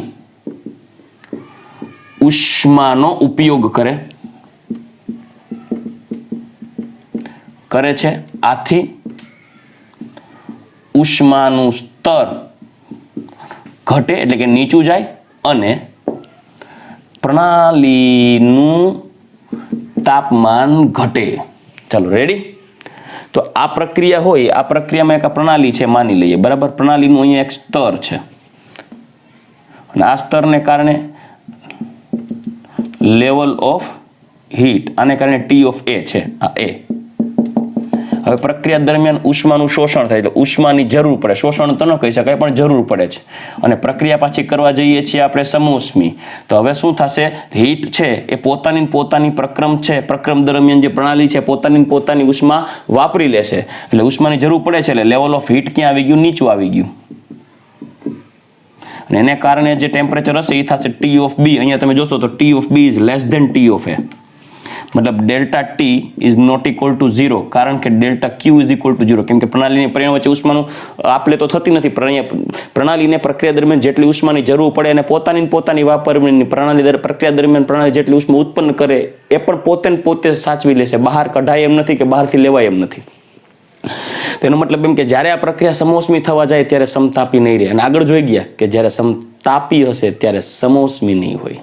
ઉષ્માનો ઉપયોગ કરે છે. આથી ઉષ્માનું સ્તર ઘટે એટલે કે નીચું જાય અને પ્રણાલીનું તાપમાન ઘટે. ચાલો રેડી? તો આ પ્રક્રિયા હોય, આ પ્રક્રિયામાં એક પ્રણાલી છે માની લઈએ. બરાબર, પ્રણાલીનું અહીંયા એક સ્તર છે અને આ સ્તરને કારણે લેવલ ઓફ હીટ, આને કારણે T ઓફ A છે, આ A. હવે પ્રક્રિયા દરમિયાન ઉષ્માનું શોષણ થાય એટલે ઉષ્માની જરૂર પડે, શોષણ તો ન કહી શકાય પણ જરૂર પડે છે. અને પ્રક્રિયા પાછી કરવા જઈએ છીએ આપણે સમોષ્મી. તો હવે શું થશે? હીટ છે એ પોતાની પ્રક્રમ છે, પ્રક્રમ દરમિયાન જે પ્રણાલી છે પોતાની ઉષ્મા વાપરી લેશે, એટલે ઉષ્માની જરૂર પડે છે એટલે લેવલ ઓફ હીટ ક્યાં આવી ગયું? નીચું આવી ગયું. અને એને કારણે જે ટેમ્પરેચર હશે એ થશે T ઓફ B. અહીંયા તમે જોશો તો T of B is less than T of A. મતલબ delta T is not equal to 0, કારણ કે delta Q is equal to 0. કેમ કે પ્રણાલીની પર્યાવરણ વચ્ચે ઉષ્માનું આપલે તો થતી નથી. પ્રણાલીને પ્રક્રિયા દરમિયાન જેટલી ઉષ્માની જરૂર પડે અને પોતાની વાપરવાની પ્રક્રિયા દરમિયાન પ્રણાલી જેટલી ઉષ્મા ઉત્પન્ન કરે એ પણ પોતે સાચવી લેશે. બહાર કઢાય એમ નથી કે બહારથી લેવાય એમ નથી. તેનો મતલબ એમ કે જ્યારે આ પ્રક્રિયા સમોષ્મી થવા જાય ત્યારે સમતાપી નહીં રહે. અને આગળ જોઈ ગયા કે જ્યારે સમતાપી હશે ત્યારે સમોષ્મી નહીં હોય.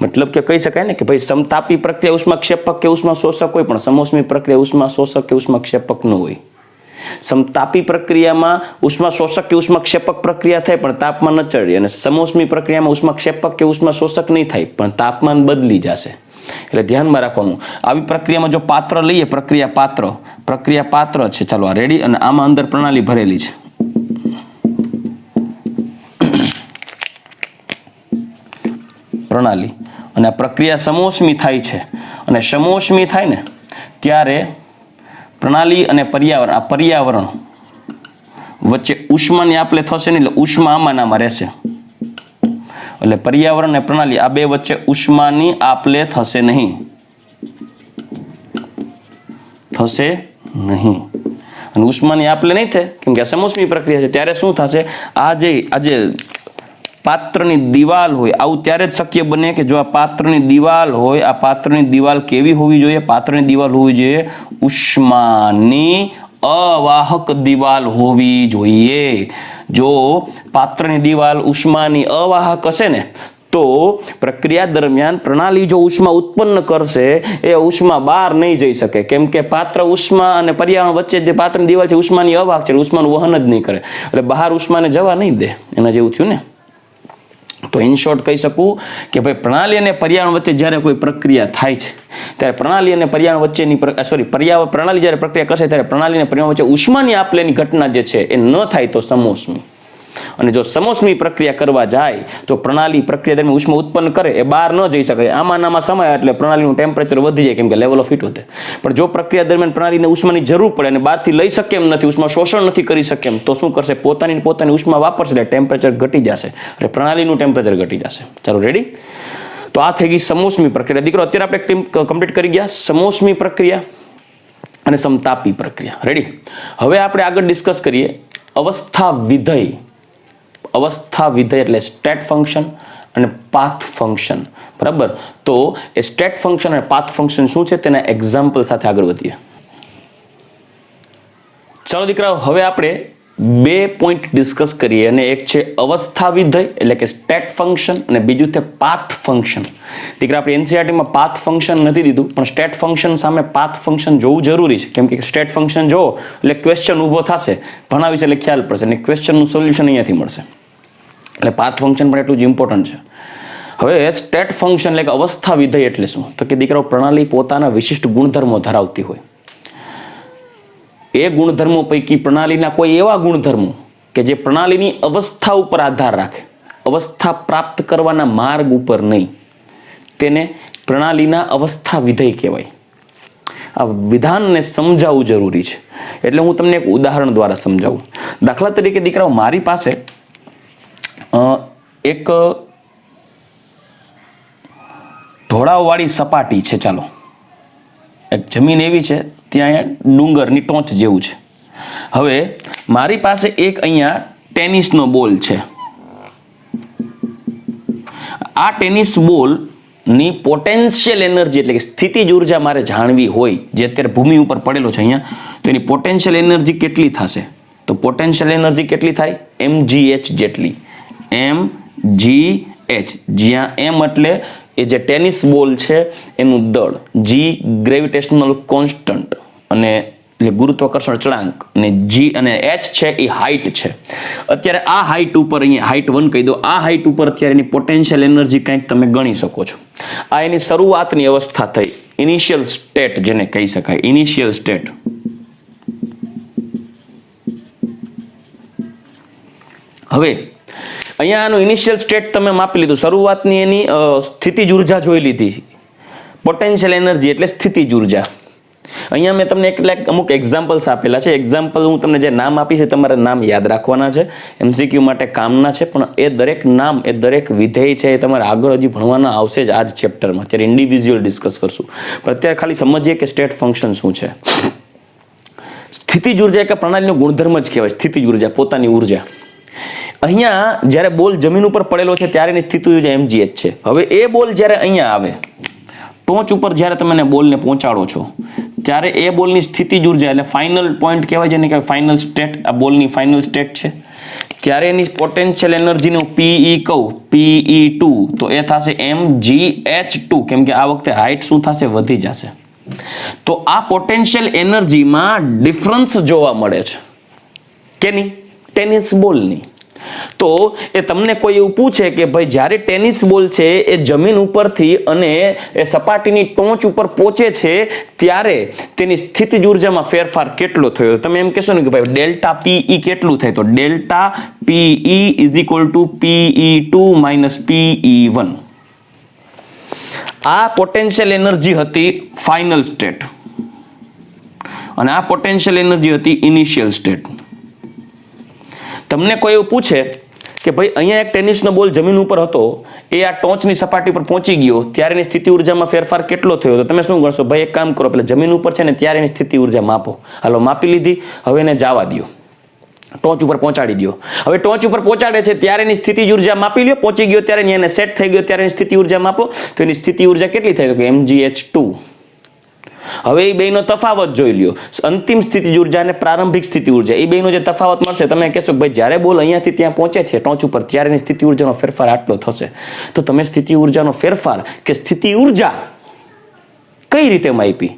મતલબ કે કહી શકાય ને કે ભાઈ સમતાપી પ્રક્રિયા ઉષ્માક્ષેપક કે ઉષ્મા શોષક હોય, પણ સમોષ્મી પ્રક્રિયા ઉષ્મા શોષક કે ઉષ્માક્ષેપક ન હોય. સમતાપી પ્રક્રિયામાં ઉષ્મા શોષક કે ઉષ્માક્ષેપક પ્રક્રિયા થાય પણ તાપમાન ન ચડે, અને સમોષ્મી પ્રક્રિયામાં ઉષ્માક્ષેપક કે ઉષ્મા શોષક નહીં થાય પણ તાપમાન બદલી જશે. એટલે ધ્યાનમાં રાખવાનું. આવી પ્રક્રિયામાં જો પાત્ર લઈએ, પ્રક્રિયા પાત્ર છે. ચાલો આ રેડી? અને આમાં અંદર પ્રણાલી ભરેલી છે. પ્રણાલી અને આ પ્રક્રિયા સમોષ્મી થાય છે, અને સમોષ્મી થાય ને ત્યારે પ્રણાલી અને પર્યાવરણ, આ પર્યાવરણ વચ્ચે ઉષ્માની આપલે થશે નહીં, એટલે ઉષ્મા આમાં રહેશે. એટલે પર્યાવરણ અને પ્રણાલી આ બે વચ્ચે ઉષ્માની આપલે થશે નહીં. અને ઉષ્માની આપલે નહીં થાય કેમ કે સમોષ્મી પ્રક્રિયા છે. ત્યારે શું થશે, આજે પાત્રની દિવાલ હોય આવું ત્યારે જ શક્ય બને કે જો આ પાત્રની દિવાલ હોય, આ પાત્રની દિવાલ કેવી હોવી જોઈએ? પાત્રની દિવાલ હોવી જોઈએ ઉષ્માની અવાહક દિવાલ હોવી જોઈએ. જો પાત્રની દિવાલ ઉષ્માની અવાહક હશે ને તો પ્રક્રિયા દરમિયાન પ્રણાલી જો ઉષ્મા ઉત્પન્ન કરશે એ ઉષ્મા બહાર નહીં જઈ શકે કેમ કે પાત્ર ઉષ્મા અને પર્યાવરણ વચ્ચે જે પાત્રની દિવાલ છે ઉષ્માની અવાહક છે, ઉષ્માનું વહન જ નહીં કરે એટલે બહાર ઉષ્માને જવા નહીં દે. એના જેવું થયું ને. તો ઇન શોર્ટ કહી શકું કે ભાઈ પ્રણાલી અને પર્યાવરણ વચ્ચે જ્યારે કોઈ પ્રક્રિયા થાય છે ત્યારે પ્રણાલી અને પર્યાવરણ વચ્ચેની પ્રણાલી જ્યારે પ્રક્રિયા કરશે ત્યારે પ્રણાલી અને પર્યાવરણ વચ્ચે ઉષ્માની આપલેની ઘટના જે છે એ ન થાય તો સમોષ્મી. અને જો સમોષ્મી પ્રક્રિયા કરવા જાય તો પ્રણાલી પ્રક્રિયા દરમિયાન ઉષ્મા ઉત્પન્ન કરે એ બહાર ન જઈ શકે. આમાં સમય એટલે પ્રણાલીનું ટેમ્પરેચર વધી જાય કેમ કે લેવલ ઓફ હીટ વધે. પણ જો પ્રક્રિયા દરમિયાન પ્રણાલીને ઉષ્માની જરૂર પડે અને બહારથી લઈ શકે એમ નથી, ઉષ્મા શોષણ નથી કરી શકે એમ, તો શું કરશે? પોતાની ઉષ્મા વાપરશે એટલે ટેમ્પરેચર ઘટી જશે, એટલે પ્રણાલીનું ટેમ્પરેચર ઘટી જશે. ચાલો રેડી. તો આ થઈ ગઈ સમોષ્મી પ્રક્રિયા. દીકરો અત્યારે આપણે કમ્પ્લીટ કરી ગયા સમોષ્મી પ્રક્રિયા અને સમતાપી પ્રક્રિયા. રેડી. હવે આપણે આગળ ડિસ્કસ કરીએ અવસ્થા વિધેય. અવસ્થા વિધેય એટલે સ્ટેટ ફંક્શન અને પાથ ફંક્શન. બરાબર. તો એ સ્ટેટ ફંક્શન અને પાથ ફંક્શન શું છે તેના એક્ઝામ્પલ સાથે આગળ વધીએ. ચાલો દીકરાઓ, હવે આપણે બે પોઈન્ટ ડિસ્કસ કરીએ અને એક છે અવસ્થા વિધેય એટલે કે સ્ટેટ ફંક્શન અને બીજું છે પાથ ફંક્શન. દીકરા આપણે એનસીઈઆરટીમાં પાથ ફંક્શન નથી દીધું પણ સ્ટેટ ફંક્શન સામે પાથ ફંક્શન જોવું જરૂરી છે કેમ કે સ્ટેટ ફંક્શન જોવો એટલે ક્વેશ્ચન ઊભો થશે, ભણાવીશ એટલે ખ્યાલ પડશે અને ક્વેશ્ચનનું સોલ્યુશન અહીંયાથી મળશે. એટલે પાથ ફંક્શન પણ એટલું જ ઇમ્પોર્ટન્ટ છે. હવે સ્ટેટ ફંક્શન એટલે કે અવસ્થા વિધેય એટલે શું? તો કે દીકરાઓ પ્રણાલી પોતાના વિશિષ્ટ ગુણધર્મો ધરાવતી હોય. એ ગુણધર્મો પૈકી પ્રણાલીના કોઈ એવા ગુણધર્મો કે જે પ્રણાલીની અવસ્થા ઉપર આધાર રાખે, અવસ્થા પ્રાપ્ત કરવાના માર્ગ ઉપર નહીં, તેને પ્રણાલીના અવસ્થા વિધેય કહેવાય. આ વિધાનને સમજાવવું જરૂરી છે એટલે હું તમને એક ઉદાહરણ દ્વારા સમજાવું. દાખલા તરીકે દીકરાઓ મારી પાસે એક ઢોળાવવાળી સપાટી છે. ચાલો એક જમીન એવી છે ત્યાં અહીંયા ડુંગરની ટોચ જેવું છે. હવે મારી પાસે એક અહીંયા ટેનિસનો બોલ છે. આ ટેનિસ બોલની પોટેન્શિયલ એનર્જી એટલે કે સ્થિતિજ ઉર્જા મારે જાણવી હોય જે અત્યારે ભૂમિ ઉપર પડેલો છે અહીંયા, તો એની પોટેન્શિયલ એનર્જી કેટલી થશે? તો પોટેન્શિયલ એનર્જી કેટલી થાય? mgh જેટલી. mgh, જ્યાં m એટલે એ જે ટેનિસ બોલ છે એનું દળ, g ગ્રેવિટેશનલ કોન્સ્ટન્ટ અને એટલે ગુરુત્વાકર્ષણ અચળાંક, અને g અને h છે એ હાઈટ છે. અત્યારે આ હાઈટ ઉપર અહીંયા હાઈટ 1 કહી દો, આ હાઈટ ઉપર અત્યારે એની પોટેન્શિયલ એનર્જી કંઈક તમે ગણી શકો છો. આ એની શરૂઆતની અવસ્થા થઈ, ઇનિશિયલ સ્ટેટ જેને કહી શકાય, ઇનિશિયલ સ્ટેટ. હવે અહીંયા આનું ઇનિશિયલ સ્ટેટ તમે માપી લીધું, શરૂઆતની એની સ્થિતિજ ઉર્જા જોઈ લીધી. પોટેન્શિયલ એનર્જી એટલે સ્થિતિજ ઉર્જા. અહીંયા મેં તમને અમુક એક્ઝામ્પલ્સ આપેલા છે. એક્ઝામ્પલ હું તમને જે નામ આપી છે તમારે નામ યાદ રાખવાના છે, એમસીક્યુ માટે કામના છે, પણ એ દરેક નામ એ દરેક વિધેય છે એ તમારે આગળ હજી ભણવાના આવશે જ આ જ ચેપ્ટરમાં. ત્યારે ઇન્ડિવિજ્યુઅલ ડિસ્કસ કરશું, પણ અત્યારે ખાલી સમજીએ કે સ્ટેટ ફંક્શન શું છે. સ્થિતિજ ઉર્જા એક પ્રણાલીનો ગુણધર્મ જ કહેવાય, સ્થિતિજ ઉર્જા, પોતાની ઉર્જા. અહીંયા જ્યારે બોલ જમીન ઉપર પડેલો છે ત્યારે એની સ્થિતિ ઉર્જા mgh છે. હવે એ બોલ જ્યારે અહીંયા આવે ટોચ ઉપર જ્યારે તમે બોલને પહોંચાડો છો ત્યારે એ બોલની સ્થિતિજ ઉર્જા એટલે ફાઇનલ પોઈન્ટ કહેવાય જેને કહેવાય ફાઇનલ સ્ટેટ, આ બોલની ફાઇનલ સ્ટેટ છે, ત્યારે એની પોટેન્શિયલ એનર્જીનું PE કહું, PE2, તો એ થશે mgh2 કેમ કે આ વખતે હાઈટ શું થશે? વધી જશે. તો આ પોટેન્શિયલ એનર્જીમાં ડિફરન્સ જોવા મળે છે. કેની? ટેનિસ બોલની. તો એ તમને કોઈ એવું પૂછે કે ભાઈ જ્યારે ટેનિસ બોલ છે એ જમીન ઉપરથી અને એ સપાટીની ટોચ ઉપર પહોંચે છે ત્યારે તેની સ્થિતિજ ઉર્જામાં ફેરફાર કેટલો થયો? તમે એમ કહેશો ને કે ભાઈ ડેલ્ટા PE કેટલું થાય? તો delta PE is equal two PE2 minus PE1. આ પોટેન્શિયલ એનર્જી હતી ફાઇનલ સ્ટેટ. અને આ પોટેન્શિયલ એનર્જી હતી ઇનિશિયલ સ્ટેટ. તમને કોઈ એવું પૂછે કે ભાઈ અહીંયા એક ટેનિસનો બોલ જમીન ઉપર હતો, એ આ ટોચની સપાટી પર પહોંચી ગયો, ત્યારે એની સ્થિતિ ઉર્જામાં ફેરફાર કેટલો થયો? તો તમે શું ગણશો? ભાઈ એક કામ કરો, પેલા જમીન ઉપર છે ને ત્યારે એની સ્થિતિ ઉર્જા માપો. હાલો માપી લીધી, હવે એને જવા દો, ટોચ ઉપર પહોંચાડી દો. હવે ટોચ ઉપર પહોંચાડે છે ત્યારે એની સ્થિતિ ઉર્જા માપી લ્યો. પહોંચી ગયો ત્યારે એને સેટ થઈ ગયો ત્યારે એની સ્થિતિ ઉર્જા માપો. તો એની સ્થિતિ ઉર્જા કેટલી થઈ? કે mgh2. હવે એ બેનો તફાવત જોઈ લ્યો, અંતિમ સ્થિતિ ઉર્જા અને પ્રારંભિક સ્થિતિ ઉર્જા, એ બેનો જે તફાવત મળશે, તમે કહેશો કે ભાઈ જ્યારે બોલ અહીંયાથી ત્યાં પહોંચે છે ટોચ ઉપર ત્યારે એની સ્થિતિ ઉર્જાનો ફેરફાર આટલો થશે. તો તમે સ્થિતિ ઉર્જાનો ફેરફાર કે સ્થિતિ ઉર્જા કઈ રીતે માપી?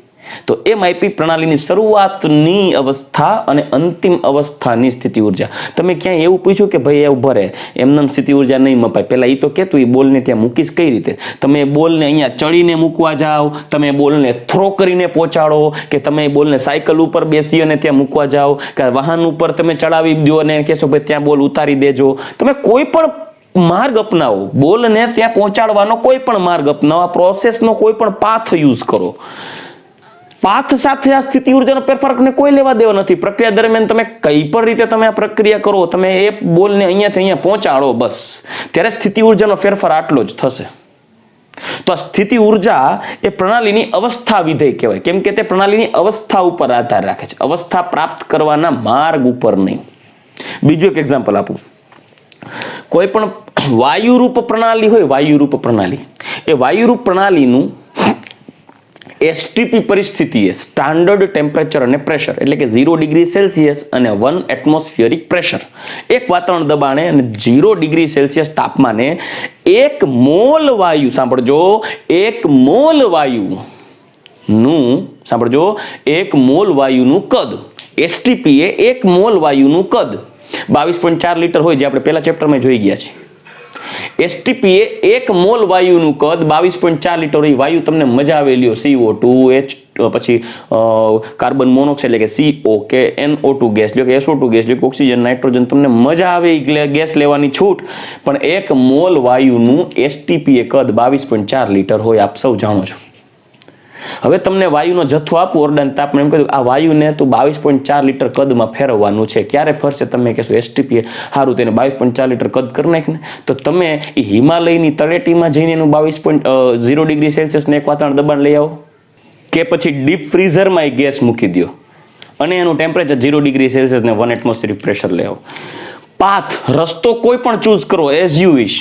તો એ માપી પ્રણાલીની શરૂઆતની અવસ્થા અને અંતિમ અવસ્થાની સ્થિતિ ઉર્જા. તમે ક્યાંય એવું પૂછ્યું કે ભાઈ એવું ભરે એમને સ્થિતિ ઉર્જા નહીં મપાય, પહેલા એ તો કહેતું એ બોલને ત્યાં મૂકીશ કઈ રીતે? તમે એ બોલને અહીંયા ચડીને મૂકવા જાઓ, તમે બોલને થ્રો કરીને પહોંચાડો, કે તમે બોલને સાયકલ ઉપર બેસી અને ત્યાં મૂકવા જાઓ, કે વાહન ઉપર તમે ચડાવી દો અને કહેશો ભાઈ ત્યાં બોલ ઉતારી દેજો. તમે કોઈ પણ માર્ગ અપનાવો, બોલને ત્યાં પહોંચાડવાનો કોઈ પણ માર્ગ અપનાવો, પ્રોસેસનો કોઈ પણ પાથ યુઝ કરો. પાથ સાથે આ સ્થિતિ ઉર્જાનો ફેરફારને કોઈ લેવા દેવા નથી. પ્રક્રિયા દરમિયાન તમે કઈ પણ રીતે તમે આ પ્રક્રિયા કરો, તમે એ બોલને અહીંયાથી અહીંયા પહોંચાડો, બસ ત્યારે સ્થિતિ ઉર્જાનો ફેરફાર આટલો જ થશે. તો આ સ્થિતિ ઉર્જા એ પ્રણાલીની અવસ્થા વિધેય કહેવાય, કેમ કે તે પ્રણાલીની અવસ્થા ઉપર આધાર રાખે છે, અવસ્થા પ્રાપ્ત કરવાના માર્ગ ઉપર નહીં. બીજું એક એક્ઝામ્પલ આપું. કોઈ પણ વાયુરૂપ પ્રણાલી હોય, વાયુરૂપ પ્રણાલી, એ વાયુરૂપ પ્રણાલીનું એસટીપી પરિસ્થિતિએ સ્ટાન્ડર્ડ ટેમ્પરેચર અને પ્રેશર, એટલે કે 0 ડિગ્રી સેલ્સિયસ અને 1 એટમોસ્ફિયરિક પ્રેશર, એક વાતાવરણ દબાણે અને 0 ડિગ્રી સેલ્સિયસ તાપમાને 1 મોલ વાયુ, સાંભળજો, 1 મોલ વાયુનું, સાંભળજો, 1 મોલ વાયુનું કદ, એસટીપી એ 1 મોલ વાયુનું કદ 22.4 લીટર હોય, જે આપણે પહેલા ચેપ્ટરમાં જોઈ ગયા છીએ. એસટીપી એ 1 મોલ વાયુનું કદ 22.4 લીટર હોય. વાયુ તમને મજા આવે લ્યો, CO2, પછી કાર્બન મોનોક્સાઇડ એટલે કે CO, કે NO2 ગેસ લ્યો, કે SO2 ગેસ લ્યો, કે ઓક્સિજન, નાઇટ્રોજન, તમને મજા આવે ગેસ લેવાની છૂટ, પણ 1 મોલ વાયુનું એસટીપી એ કદ 22.4 લીટર હોય, આપ સૌ જાણો છો. હવે તમને વાયુનો જથ્થો આપું ઓરડાને તાપમાન, એમ કહ્યું આ વાયુને તું 22.4 લીટર કદમાં ફેરવવાનું છે, ક્યારે ફરશે? તમે કહેશો એસટીપી સારું તેને 22.4 લીટર કદ કરી નાખીને, તો તમે એ હિમાલયની તળેટીમાં જઈને એનું 22.0 ડિગ્રી સેલ્સિયસને એક વાતાવરણ દબાણ લઈ આવો, કે પછી ડીપ ફ્રીઝરમાં એ ગેસ મૂકી દો અને એનું ટેમ્પરેચર 0 ડિગ્રી સેલ્સિયસ ને 1 એટમોસ્ફિયરિક પ્રેશર લઈ આવો. પાથ, રસ્તો કોઈ પણ ચૂઝ કરો એઝ યુ વિશ,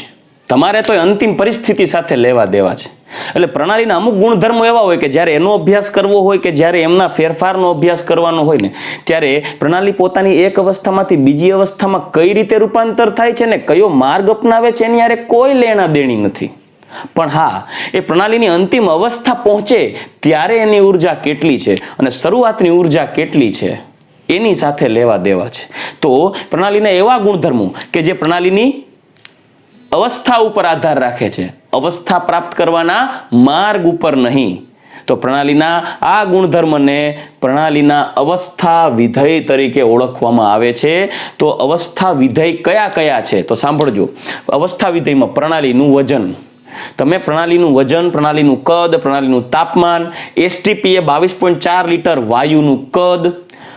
તમારે તો અંતિમ પરિસ્થિતિ સાથે લેવા દેવા છે. એટલે પ્રણાલીના અમુક ગુણધર્મો એવા હોય કે જ્યારે એનો અભ્યાસ કરવો હોય, કે જ્યારે એમના ફેરફારનો અભ્યાસ કરવાનો હોય ને, ત્યારે પ્રણાલી પોતાની એક અવસ્થામાંથી બીજી અવસ્થામાં કઈ રીતે રૂપાંતર થાય છે ને કયો માર્ગ અપનાવે છે એની યારે કોઈ લેણા દેણી નથી. પણ હા, એ પ્રણાલીની અંતિમ અવસ્થા પહોંચે ત્યારે એની ઉર્જા કેટલી છે અને શરૂઆતની ઉર્જા કેટલી છે એની સાથે લેવા દેવા છે. તો પ્રણાલીના એવા ગુણધર્મો કે જે પ્રણાલીની અવસ્થા ઉપર આધાર રાખે છે, અવસ્થા પ્રાપ્ત કરવાના માર્ગ ઉપર નહીં. તો પ્રણાલીના આ ગુણધર્મને પ્રણાલીના અવસ્થા વિધેય તરીકે ઓળખવામાં આવે છે. તો અવસ્થા વિધેય કયા કયા છે? તો સાંભળજો. અવસ્થા વિધેયમાં પ્રણાલીનું વજન, તમે પ્રણાલીનું વજન, પ્રણાલીનું કદ, પ્રણાલીનું તાપમાન, એસટીપી એ 22.4 લીટર વાયુનું કદ,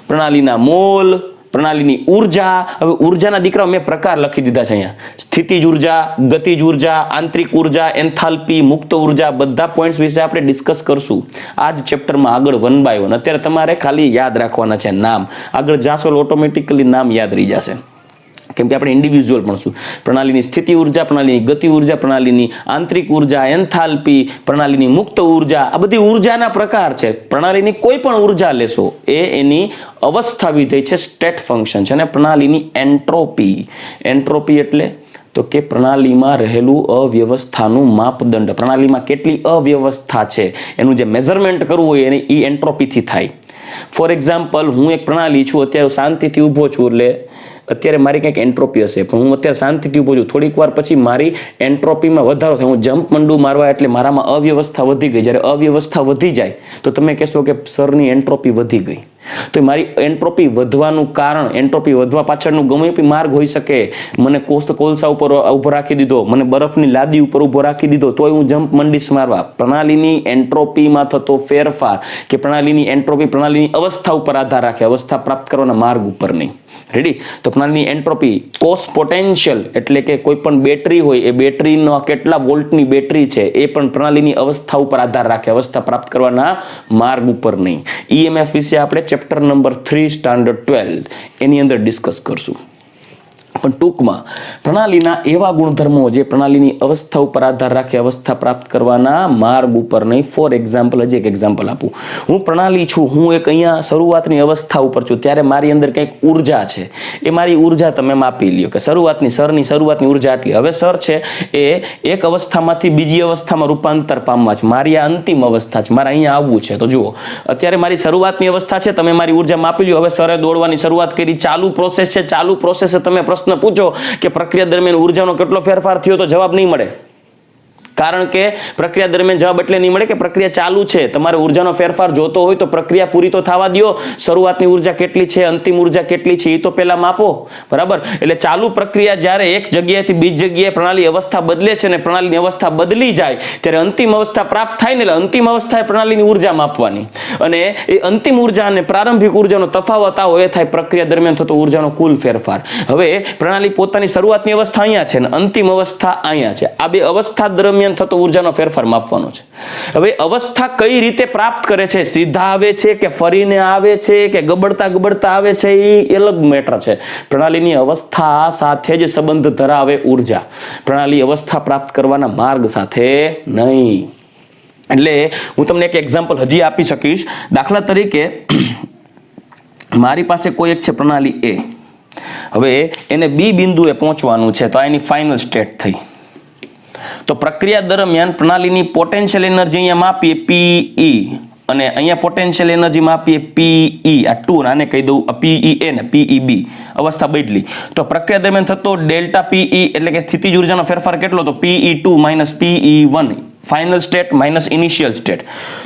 પ્રણાલીના મોલ, પ્રણાલીની ઉર્જા. હવે ઉર્જાના દીકરા મેં પ્રકાર લખી દીધા છે અહીંયા. સ્થિતિજ ઉર્જા, ગતિજ ઉર્જા, આંતરિક ઉર્જા, એન્થાલ્પી, મુક્ત ઉર્જા, બધા પોઈન્ટ્સ વિશે આપણે ડિસ્કસ કરશું આ જ ચેપ્ટરમાં આગળ 1 by 1. અત્યારે તમારે ખાલી યાદ રાખવાના છે નામ, આગળ જાશો ઓટોમેટિકલી નામ યાદ રહી જશે, કેમ કે આપણે ઇન્ડિવિજ્યુઅલ ભણશું. પ્રણાલીની સ્થિતિ ઉર્જા, પ્રણાલીની ગતિ ઉર્જા, પ્રણાલીની આંતરિક ઉર્જા, એન્થાલ્પી, પ્રણાલીની મુક્ત ઉર્જા, આ બધી ઉર્જાના પ્રકાર છે. પ્રણાલીની કોઈ પણ ઉર્જા લેશો એ એની અવસ્થા વિધેય છે, સ્ટેટ ફંક્શન છે. અને પ્રણાલીની એન્ટ્રોપી, એન્ટ્રોપી એટલે તો કે પ્રણાલીમાં રહેલું અવ્યવસ્થાનું માપદંડ, પ્રણાલીમાં કેટલી અવ્યવસ્થા છે એનું જે મેઝરમેન્ટ કરવું હોય એને એ એન્ટ્રોપીથી થાય. ફોર એક્ઝામ્પલ, હું એક પ્રણાલી છું, અત્યારે શાંતિથી ઊભો છું, એટલે અત્યારે મારી કંઈક એન્ટ્રોપી હશે, પણ હું અત્યારે શાંતિથી ઊભો છું, થોડીક વાર પછી મારી એન્ટ્રોપીમાં વધારો થાય, હું જમ્પ મંડું મારવા એટલે મારામાં અવ્યવસ્થા વધી ગઈ. જ્યારે અવ્યવસ્થા વધી જાય તો તમે કહેશો કે સરની એન્ટ્રોપી વધી ગઈ. તો મારી એન્ટ્રોપી વધવાનું કારણ, એન્ટ્રોપી વધવા પાછળનું ગમે તે માર્ગ હોઈ શકે. મને કોલસા ઉપર ઉભો રાખી દીધો, મને બરફની લાદી ઉપર ઉભો રાખી દીધો, તોય હું જમ્પ મંડીશ મારવા. પ્રણાલીની એન્ટ્રોપીમાં થતો ફેરફાર કે પ્રણાલીની એન્ટ્રોપી પ્રણાલીની અવસ્થા ઉપર આધાર રાખે, અવસ્થા પ્રાપ્ત કરવાના માર્ગ ઉપર નહીં. રેડી? તો પ્રણાલીની એન્ટ્રોપી કોસ પોટેન્શિયલ એટલે કે કોઈ પણ બેટરી હોય, એ બેટરીનો કેટલા વોલ્ટની બેટરી છે એ પણ પ્રણાલીની અવસ્થા ઉપર આધાર રાખે, અવસ્થા પ્રાપ્ત કરવાના માર્ગ ઉપર નહીં. EMF વિશે આપણે ચેપ્ટર નંબર 3 સ્ટાન્ડર્ડ 12 એની અંદર ડિસ્કસ કરશું. પણ ટૂંકમાં પ્રણાલીના એવા ગુણધર્મો જે પ્રણાલીની અવસ્થા ઉપર આધાર રાખે, અવસ્થા પ્રાપ્ત કરવાના માર્ગ ઉપર નહીં. ફોર એક્ઝામ્પલ, હજી એક એક્ઝામ્પલ આપું. હું પ્રણાલી છું, હું એક અહીંયા શરૂઆતની અવસ્થા ઉપર છું, ત્યારે મારી અંદર કંઈક ઉર્જા છે. એ મારી ઉર્જા તમે માપી લ્યો કે શરૂઆતની ઉર્જા આટલી. હવે સર છે એ એક અવસ્થામાંથી બીજી અવસ્થામાં રૂપાંતર પામવા છે. મારી આ અંતિમ અવસ્થા છે, મારે અહીંયા આવવું છે. તો જુઓ, અત્યારે મારી શરૂઆતની અવસ્થા છે, તમે મારી ઉર્જા માપી લ્યો. હવે સરે દોડવાની શરૂઆત કરી, ચાલુ પ્રોસેસ છે, ચાલુ પ્રોસેસ તમે પ્રશ્ન પૂછો કે પ્રક્રિયા દરમિયાન ઉર્જાનો કેટલો ફેરફાર થયો, તો જવાબ નહીં મળે. કારણ કે પ્રક્રિયા દરમિયાન જવાબ એટલે નહીં મળે કે પ્રક્રિયા ચાલુ છે. તમારે ઉર્જાનો ફેરફાર જોતો હોય તો પ્રક્રિયા પૂરી તો થવા દો. શરૂઆતની ઉર્જા કેટલી છે, અંતિમ ઉર્જા કેટલી છે, એ તો પહેલા માપો. બરાબર? એટલે ચાલુ પ્રક્રિયા જ્યારે એક જગ્યાએથી બીજી જગ્યાએ પ્રણાલી અવસ્થા બદલે છે ને પ્રણાલીની અવસ્થા બદલી જાય ત્યારે અંતિમ અવસ્થા પ્રાપ્ત થાય ને, એટલે અંતિમ અવસ્થાએ પ્રણાલીની ઉર્જા માપવાની. અને એ અંતિમ ઉર્જા અને પ્રારંભિક ઉર્જાનો તફાવત આવો એ થાય પ્રક્રિયા દરમિયાન થતો ઉર્જાનો કુલ ફેરફાર. હવે પ્રણાલી પોતાની શરૂઆતની અવસ્થા અહીંયા છે ને અંતિમ અવસ્થા અહીંયા છે. આ બે અવસ્થા દરમિયાન થતો ઉર્જાનો ફેરફાર માપવાનો છે. હવે અવસ્થા કઈ રીતે પ્રાપ્ત કરે છે, સીધા આવે છે કે ફરીને આવે છે કે ગબડતા આવે છે, એ અલગ મેટર છે. પ્રણાલીની અવસ્થા સાથે જ સંબંધ ધરાવે ઉર્જા, પ્રણાલી અવસ્થા પ્રાપ્ત કરવાના માર્ગ સાથે નહીં. એટલે હું તમને એક એક્ઝામ્પલ હજી આપી શકીશ. દાખલા તરીકે મારી પાસે કોઈ એક છે પ્રણાલી A. હવે એને B બિંદુએ પહોંચવાનું છે, તો આ એની ફાઇનલ સ્ટેટ થઈ. તો પ્રક્રિયા દરમિયાન પ્રણાલીની પોટેન્શિયલ એનર્જી અહીંયા માપીએ PE અને અહીંયા પોટેન્શિયલ એનર્જી માપીએ PE. આ 2 આને કહી દઉં PEA ને PEB. અવસ્થા બદલી તો પ્રક્રિયા દરમિયાન થતો ડેલ્ટા PE એટલે કે સ્થિતિજ ઉર્જાનો ફેરફાર કેટલો, તો PE2 - PE1. Final state minus initial state.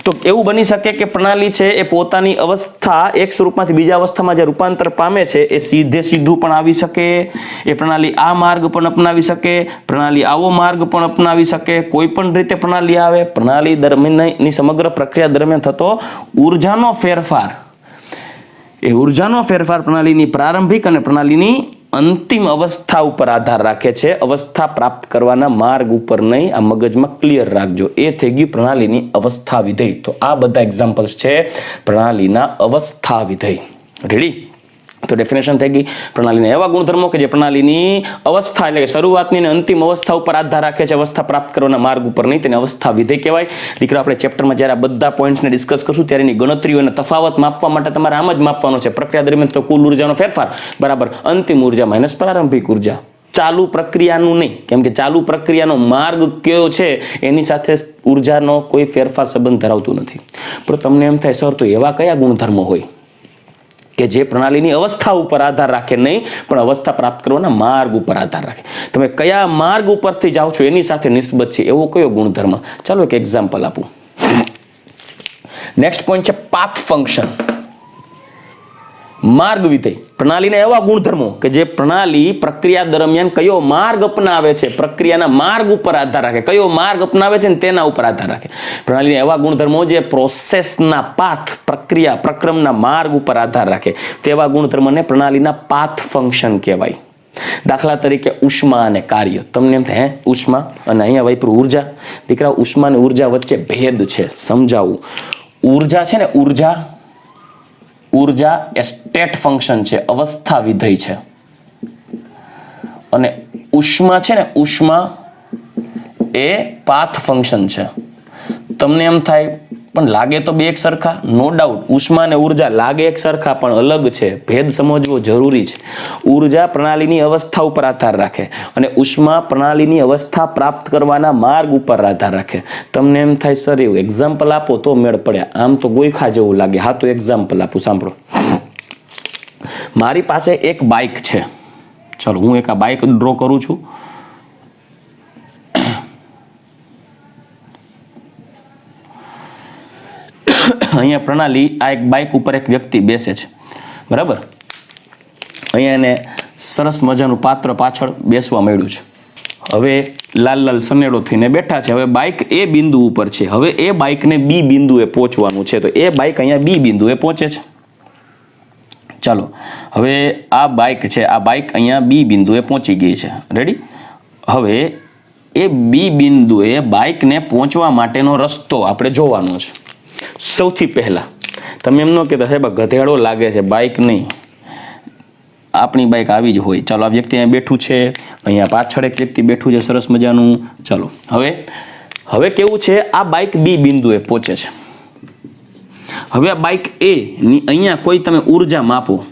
તો એવું બની શકે કે પ્રણાલી છે એ પોતાની અવસ્થા એક સ્વરૂપમાંથી બીજા અવસ્થામાં જે રૂપાંતર પામે છે એ સીધું પણ આવી શકે, એ પ્રણાલી આ માર્ગ પણ અપનાવી શકે, પ્રણાલી આવો માર્ગ પણ અપનાવી શકે. કોઈ પણ રીતે પ્રણાલી આવે, પ્રણાલી દરમિયાનની સમગ્ર પ્રક્રિયા દરમિયાન થતો ઉર્જાનો ફેરફાર, એ ઉર્જાનો ફેરફાર પ્રણાલીની પ્રારંભિક અને પ્રણાલીની અંતિમ અવસ્થા ઉપર આધાર રાખે છે, અવસ્થા પ્રાપ્ત કરવાના માર્ગ ઉપર નહીં. આ મગજમાં ક્લિયર રાખજો. એ થઈ ગઈ પ્રણાલીની અવસ્થા વિધેય. તો આ બધા એક્ઝામ્પલ્સ છે પ્રણાલીના અવસ્થા વિધેય. રેડી? તો ડેફિનેશન થઈ ગઈ. પ્રણાલીના એવા ગુણધર્મો કે જે પ્રણાલીની અવસ્થા એટલે કે શરૂઆતની અને અંતિમ અવસ્થા ઉપર આધાર રાખે છે, અવસ્થા પ્રાપ્ત કરવાના માર્ગ ઉપર નહીં, તેને અવસ્થા વિધેય કહેવાય. દીકરા, આપણે ચેપ્ટરમાં જ્યારે આ બધા પોઈન્ટ્સને ડિસ્કસ કરશું ત્યારે એની ગણતરીઓ અને તફાવત માપવા માટે તમારે આમ જ માપવાનો છે. પ્રક્રિયા દરમિયાન તો કુલ ઉર્જાનો ફેરફાર બરાબર અંતિમ ઉર્જા માઇનસ પ્રારંભિક ઉર્જા. ચાલુ પ્રક્રિયાનું નહીં, કેમ કે ચાલુ પ્રક્રિયાનો માર્ગ કયો છે એની સાથે ઉર્જાનો કોઈ ફેરફાર સંબંધ ધરાવતું નથી. પણ તમને એમ થાય સર તો એવા કયા ગુણધર્મો હોય કે જે પ્રણાલીની અવસ્થા ઉપર આધાર રાખે નહીં, પણ અવસ્થા પ્રાપ્ત કરવાના માર્ગ ઉપર આધાર રાખે. તમે કયા માર્ગ ઉપરથી જાઓ છો એની સાથે નિસ્બત છે, એવો કયો ગુણધર્મ? ચાલો એક એક્ઝામ્પલ આપું. નેક્સ્ટ પોઈન્ટ છે પાથ ફંક્શન, માર્ગ વિધેય. પ્રણાલીના એવા ગુણધર્મો કે જે પ્રણાલી પ્રક્રિયા દરમિયાન કયો માર્ગ અપનાવે છે, પ્રક્રિયાના માર્ગ ઉપર આધાર રાખે, કયો માર્ગ અપનાવે છે ને તેના ઉપર આધાર રાખે. પ્રણાલીના એવા ગુણધર્મો જે પ્રોસેસના પાથ, પ્રક્રિયા પ્રક્રમના માર્ગ ઉપર આધાર રાખે, તેવા ગુણધર્મને પ્રણાલીના પાથ ફંક્શન કહેવાય. દાખલા તરીકે ઉષ્મા અને કાર્ય. તમને એમ થાય ઉષ્મા અને અહીંયા વાપરું ઉર્જા. દીકરા, ઉષ્મા અને ઉર્જા વચ્ચે ભેદ છે, સમજાવું. ઉર્જા છે ને ઉર્જા એ સ્ટેટ ફંક્શન છે, અવસ્થા વિધેય છે. અને ઉષ્મા છે ને ઉષ્મા એ પાથ ફંક્શન છે. તમને એમ થાય પણ લાગે તો બે એક સરખા? નો ડાઉટ ઉષ્મા અને ઉર્જા લાગે એક સરખા પણ અલગ છે. ભેદ સમજવો જરૂરી છે. ઉર્જા પ્રણાલીની અવસ્થા ઉપર આધાર રાખે અને ઉષ્મા પ્રણાલીની અવસ્થા પ્રાપ્ત કરવાના માર્ગ ઉપર આધાર રાખે. તમને એમ થાય સર એવું એક્ઝામ્પલ આપો તો મેળ પડે, આમ તો ગોઈખા જેવું લાગે. હા, તો એક્ઝામ્પલ આપું, સાંભળો. મારી પાસે એક બાઇક છે. ચલો હું એક આ બાઇક ડ્રો કરું છું. અહીંયા પ્રણાલી આ એક બાઇક ઉપર એક વ્યક્તિ બેસે છે, બરાબર. અહીંયા એને સરસ મજાનું પાત્ર પાછળ બેસવા મળ્યું છે. હવે લાલ લાલ સનેડો થઈને બેઠા છે. હવે બાઇક એ બિંદુ ઉપર છે. હવે એ બાઇકને બી બિંદુએ પહોંચવાનું છે, તો એ બાઇક અહીંયા બી બિંદુએ પહોંચે છે. ચાલો, હવે આ બાઇક છે, આ બાઇક અહીંયા બી બિંદુએ પહોંચી ગઈ છે. રેડી. હવે એ બી બિંદુએ બાઇકને પહોંચવા માટેનો રસ્તો આપણે જોવાનો છે. સૌથી પહેલા તમે એમ ન કહેતા સાહેબ ગધેડો લાગે છે, બાઇક નહીં, આપણી બાઇક આવી જ હોય. ચાલો, આ વ્યક્તિ અહીંયા બેઠું છે, અહીંયા પાછળ એક વ્યક્તિ બેઠું છે સરસ મજાનું. ચાલો, હવે કેવું છે, આ બાઇક બી બિંદુએ પહોંચે છે. હવે આ બાઇક એ ની અહીંયા કોઈ તમે ઉર્જા માપો,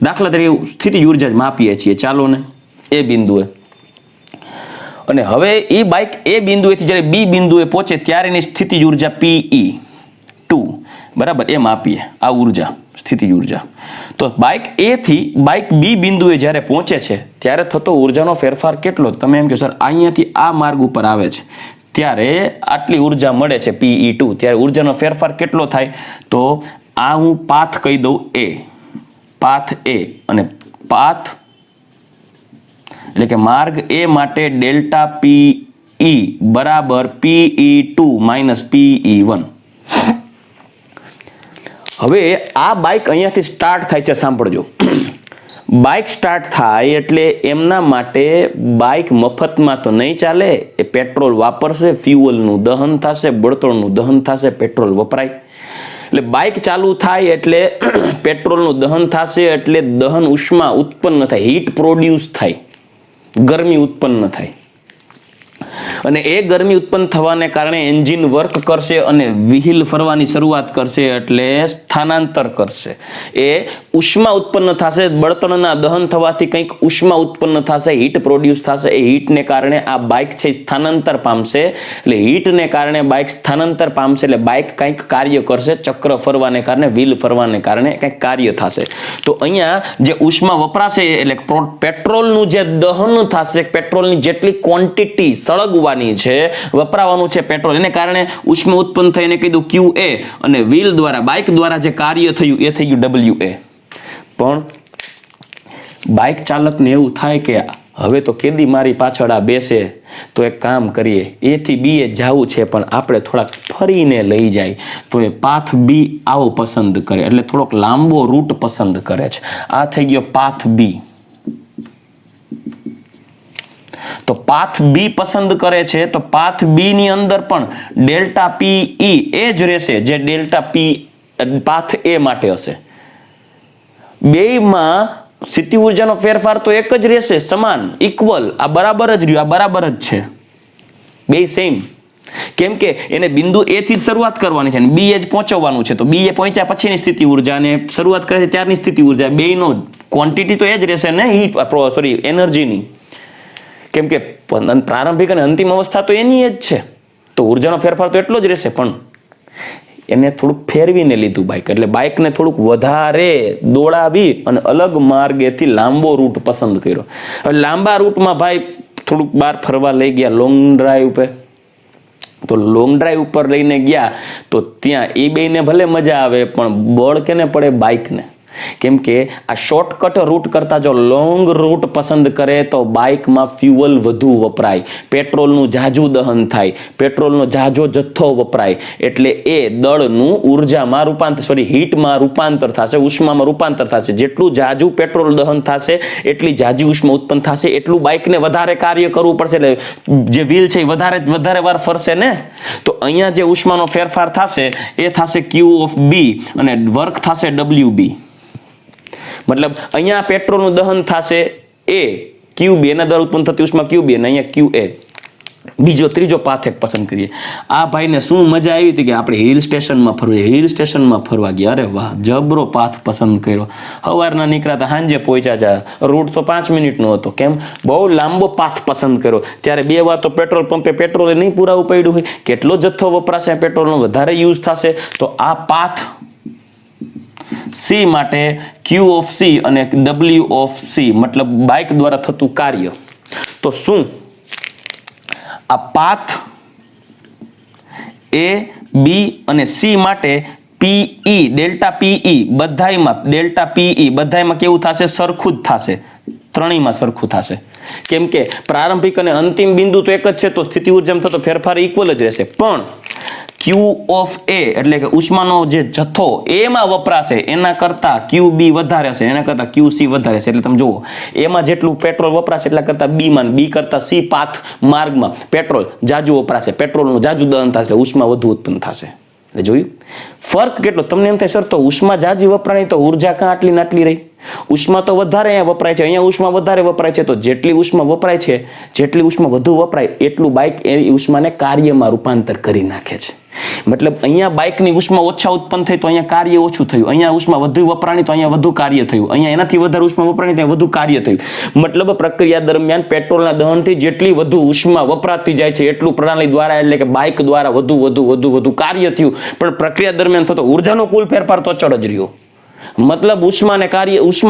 દાખલા તરીકે સ્થિતિ ઉર્જા જ માપીએ છીએ, ચાલો ને, એ બિંદુએ. અને હવે એ બાઇક એ બિંદુએથી જ્યારે બી બિંદુએ પહોંચે ત્યારે એની સ્થિતિ ઉર્જા PE2, બરાબર, એ માપીએ આ ઉર્જા, સ્થિતિ ઉર્જા. તો બાઇક એ થી બાઇક બી બિંદુએ જ્યારે પહોંચે છે ત્યારે થતો ઉર્જાનો ફેરફાર કેટલો? તમે એમ કહો સર અહીંયાથી આ માર્ગ ઉપર આવે છે ત્યારે આટલી ઉર્જા મળે છે PE2, ત્યારે ઉર્જાનો ફેરફાર કેટલો થાય? તો આ હું પાથ કહી દઉં, પાથ એ, અને પાથ એટલે કે માર્ગ એ માટે ડેલ્ટા PE બરાબર PE2 માઇનસ PE1. હવે આ બાઇક અહીંયાથી સ્ટાર્ટ થાય છે, સાંભળજો. બાઇક સ્ટાર્ટ થાય એટલે એમના માટે બાઇક મફતમાં તો નહીં ચાલે, એ પેટ્રોલ વાપરશે, ફ્યુઅલનું દહન થશે, બળતણનું દહન થશે, પેટ્રોલ વપરાય. એટલે બાઇક ચાલુ થાય એટલે પેટ્રોલનું દહન થશે, એટલે દહન ઉષ્મા ઉત્પન્ન થાય, હીટ પ્રોડ્યુસ થાય, ગરમી ઉત્પન્ન થાય. અને એ ગરમી ઉત્પન્ન થવાને કારણે એન્જિન વર્ક કરશે અને વ્હીલ ફરવાની શરૂઆત કરશે, એટલે સ્થાનાંતર કરશે. એ ઉષ્મા ઉત્પન્ન થશે, બળતણના દહન થવાથી કંઈક ઉષ્મા ઉત્પન્ન થશે, હીટ પ્રોડ્યુસ થશે. એ હીટને કારણે આ બાઇક છે સ્થાનાંતર પામશે. એટલે હીટને કારણે બાઇક સ્થાનાંતર પામશે, એટલે બાઇક કંઈક કાર્ય કરશે, ચક્ર ફરવાને કારણે, વ્હીલ ફરવાને કારણે કંઈક કાર્ય થશે. તો અહીંયા જે ઉષ્મા વપરાશે એટલે પેટ્રોલનું જે દહન થશે, પેટ્રોલની જેટલી ક્વોન્ટિટી સળગવાની છે, વપરાવાનું છે પેટ્રોલ, એને કારણે ઉષ્મા ઉત્પન્ન થઈને કીધું QA, અને વ્હીલ દ્વારા, બાઇક દ્વારા જે કાર્ય થયું એ થઈ ગયું WA. પણ બાઇક ચાલકને એવું થાય કે હવે તો કેદી મારી પાછળ આ બેસે, તો એક કામ કરીએ, એ થી બી એ જવું છે પણ આપણે થોડાક ફરીને લઈ જાય, તો એ પાથ બી આવો પસંદ કરે, એટલે થોડોક લાંબો રૂટ પસંદ કરે છે. આ થઈ ગયો પાથ બી. તો પાથ બી પસંદ કરે છે, તો પાથ બી ની અંદર પણ ડેલ્ટા PE એ જ રહેશે જે ડેલ્ટા P પાથ એ માટે હશે. બેયમાં સ્થિતિ ઉર્જાનો ફેરફાર તો એક જ રહેશે, સમાન, ઇક્વલ. આ બરાબર જ રહ્યું, આ બરાબર જ છે, બે સેમ. કેમ કે એને બિંદુ એ થી શરૂઆત કરવાની છે અને બી એ જ પહોંચવાનું છે. તો બી એ પહોંચ્યા પછીની સ્થિતિ ઉર્જા અને શરૂઆત કરે છે ત્યારની સ્થિતિ ઉર્જા, બેયનો ક્વોન્ટિટી તો એ જ રહેશે ને, એનર્જીની. કેમ કે પ્રારંભિક અને અંતિમ અવસ્થા તો એની જ છે, તો ઉર્જાનો ફેરફાર તો એટલો જ રહેશે. પણ એને થોડુંક ફેરવીને લીધું બાઇક, એટલે બાઇકને થોડુંક વધારે દોડાવી અને અલગ માર્ગેથી લાંબો રૂટ પસંદ કર્યો. હવે લાંબા રૂટમાં ભાઈ થોડુંક બહાર ફરવા લઈ ગયા, લોંગ ડ્રાઈવ ઉપર. તો લોંગ ડ્રાઈવ ઉપર લઈને ગયા તો ત્યાં એ બેને ભલે મજા આવે, પણ બળ કેને પડે? બાઇકને. કેમ કે આ શોર્ટકટ રૂટ કરતા જો લોંગ રૂટ પસંદ કરે તો બાઇકમાં ફ્યુઅલ વધુ વપરાય, પેટ્રોલનું ઝાઝું દહન થાય, પેટ્રોલનો ઝાઝો જથ્થો વપરાય, એટલે એ દળનું ઉર્જામાં રૂપાંતર, હીટમાં રૂપાંતર થશે, ઉષ્મામાં રૂપાંતર થશે. જેટલું ઝાઝું પેટ્રોલ દહન થશે એટલી ઝાઝી ઉષ્મા ઉત્પન્ન થશે, એટલું બાઇકને વધારે કાર્ય કરવું પડશે, એટલે જે વ્હીલ છે એ વધારે વાર ફરશે ને. તો અહીંયા જે ઉષ્માનો ફેરફાર થશે એ થશે Q(B) અને વર્ક થશે WB. મતલબ અહીંયા પેટ્રોલનું દહન થશે એ QB, એના દ્વારા ઉત્પન્ન થતી ઉષ્મા QB, અને અહીંયા QA. ત્રીજો પાથ એક પસંદ કરીએ. આ ભાઈને શું મજા આવી હતી કે આપણે હિલ સ્ટેશનમાં ફરવા ગયા. અરે વાહ, જબરો પાથ પસંદ કર્યો. સવારના નીકળ્યા સાંજે પહોંચ્યા હતા, રૂટ તો 5 મિનિટનો હતો. કેમ? બહુ લાંબો પાથ પસંદ કર્યો. ત્યારે 2 વાર તો પેટ્રોલ પંપે પેટ્રોલ નહીં પુરાવું પડ્યું હોય, કેટલો જથ્થો વપરાશે પેટ્રોલનો, વધારે યુઝ થશે. તો આ પાથ C માટે Q(C) અને W(C) મતલબ બાઇક દ્વારા થતું કાર્ય. તો શું આ પાથ એ
બી અને સી માટે પીઈ ડેલ્ટા પીઈ બધાયમાં કેવું થશે? સરખું જ થશે, ત્રણેયમાં સરખું થશે. કેમ કે પ્રારંભિક અને અંતિમ બિંદુ તો એક જ છે, તો સ્થિતિ ઉર્જામાં થતો ફેરફાર ઇક્વલ જ રહેશે. પણ ક્યુ ઓફ એ એટલે કે ઉષ્માનો જે જથ્થો એમાં વપરાશે એના કરતા ક્યુ બી વધારે હશે, એના કરતા ક્યુ સી વધારે હશે. એટલે તમે જુઓ, એમાં જેટલું પેટ્રોલ વપરાશે એટલા કરતા બીમાં, બી કરતા સી પાથ માર્ગમાં પેટ્રોલ જાજુ વપરાશે, પેટ્રોલનું જાજુ દહન થશે, ઉષ્મા વધુ ઉત્પન્ન થશે. એટલે જોયું ફર્ક કેટલો? તમને એમ થાય સર તો ઉષ્મા જાજી વપરાય તો ઉર્જા કાં આટલી ને આટલી રહી? ઉષ્મા તો વધારે અહીંયા વપરાય છે, અહીંયા ઉષ્મા વધારે વપરાય છે. તો જેટલી ઉષ્મા વપરાય છે, જેટલી ઉષ્મા વધુ વપરાય એટલું બાઇક એ ઉષ્માને કાર્યમાં રૂપાંતર કરી નાખે છે. મતલબ અહીંયા બાઇકની ઉષ્મા ઓછા ઉત્પન્ન થઈ તો અહીંયા કાર્ય ઓછું થયું, અહીંયા ઉષ્મા વધુ વપરાણી તો અહીંયા વધુ કાર્ય થયું, અહીંયા એનાથી વધારે ઉષ્મા વપરાણી ત્યાં વધુ કાર્ય થયું. મતલબ પ્રક્રિયા દરમિયાન પેટ્રોલના દહનથી જેટલી વધુ ઉષ્મા વપરાતી જાય છે એટલું પ્રણાલી દ્વારા એટલે કે બાઇક દ્વારા વધુ કાર્ય થયું. પણ પ્રક્રિયા દરમિયાન થતો ઉર્જાનો કુલ ફેરફાર તો અચળ જ રહ્યો. મતલબ ઉષ્મા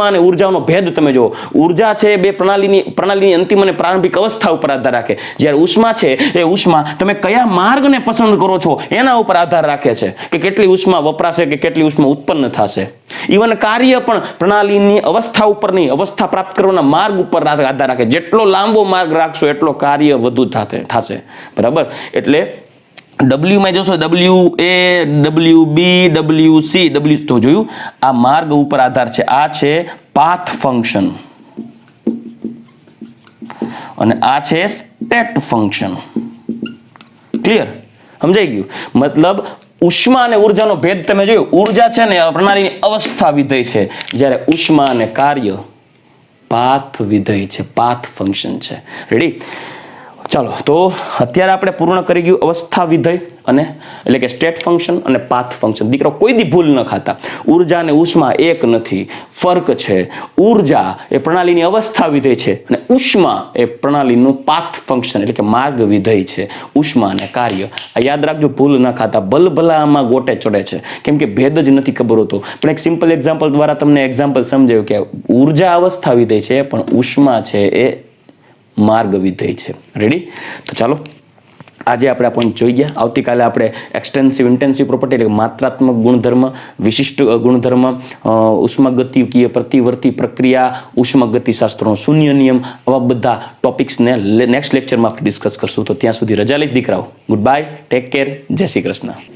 અને ઉર્જાનો ભેદ તમે જુઓ. ઉર્જા છે બે પ્રણાલીની અંતિમ અને પ્રારંભિક અવસ્થા ઉપર આધાર રાખે. જ્યારે ઉષ્મા છે એ ઉષ્મા તમે કયા માર્ગને પસંદ કરો છો એના ઉપર આધાર રાખે છે કે કેટલી ઉષ્મા વપરાશે કે કેટલી ઉષ્મા ઉત્પન્ન થશે. ઇવન કાર્ય પણ પ્રણાલીની અવસ્થા ઉપર નહીં, અવસ્થા પ્રાપ્ત કરવાના માર્ગ ઉપર આધાર રાખે. જેટલો લાંબો માર્ગ રાખશો એટલો કાર્ય વધુ થશે. બરાબર? એટલે W માં જોશો WA, WB, WC, તો જોયું આ માર્ગ ઉપર આધાર છે. આ છે પાથ ફંક્શન અને આ છે સ્ટેટ ફંક્શન. ક્લિયર? સમજાઈ ગયું? મતલબ ઉષ્મા અને ઉર્જાનો ભેદ તમે જોયું. ઉર્જા છે ને પ્રણાલીની અવસ્થા વિધેય છે, જ્યારે ઉષ્મા અને કાર્ય પાથ વિધેય છે, પાથ ફંક્શન છે. રેડી? ચાલો, તો અત્યારે આપણે પૂર્ણ કરી ગયું અવસ્થા વિધેય અને એટલે કે સ્ટેટ ફંક્શન અને પાથ ફંક્શન. દીકરો કોઈ દી ભૂલ ન ખાતા. ઉર્જા અને ઉષ્મા એક નથી, ફર્ક છે. ઉર્જા એ પ્રણાલીની અવસ્થા વિધેય છે અને ઉષ્મા એ પ્રણાલીનું પાથ ફંક્શન એટલે કે માર્ગ વિધેય છે. ઉષ્મા અને કાર્ય આ યાદ રાખજો, ભૂલ ન ખાતા. ભલભલા આમાં ગોટે ચડે છે કેમ કે ભેદ જ નથી ખબર હોતો. પણ એક સિમ્પલ એક્ઝામ્પલ દ્વારા તમને એક્ઝામ્પલ સમજાયું કે ઉર્જા અવસ્થા વિધેય છે પણ ઉષ્મા છે એ માર્ગ વિધેય છે. રેડી? તો ચાલો, આજે આપણે આ પોઈન્ટ જોઈ ગયા. આવતીકાલે આપણે એક્સટેન્સિવ ઇન્ટેન્સિવ પ્રોપર્ટી એટલે માત્રાત્મક ગુણધર્મ, વિશિષ્ટ ગુણધર્મ, ઉષ્માગતિકીય પ્રતિવર્તી પ્રક્રિયા, ઉષ્માગતિશાસ્ત્રનો શૂન્ય નિયમ, આવા બધા ટોપિક્સને નેક્સ્ટ લેક્ચરમાં આપણે ડિસ્કસ કરશું. તો ત્યાં સુધી રજા લઈશ દીકરાઓ. ગુડ બાય, ટેક કેર, જય શ્રી કૃષ્ણ.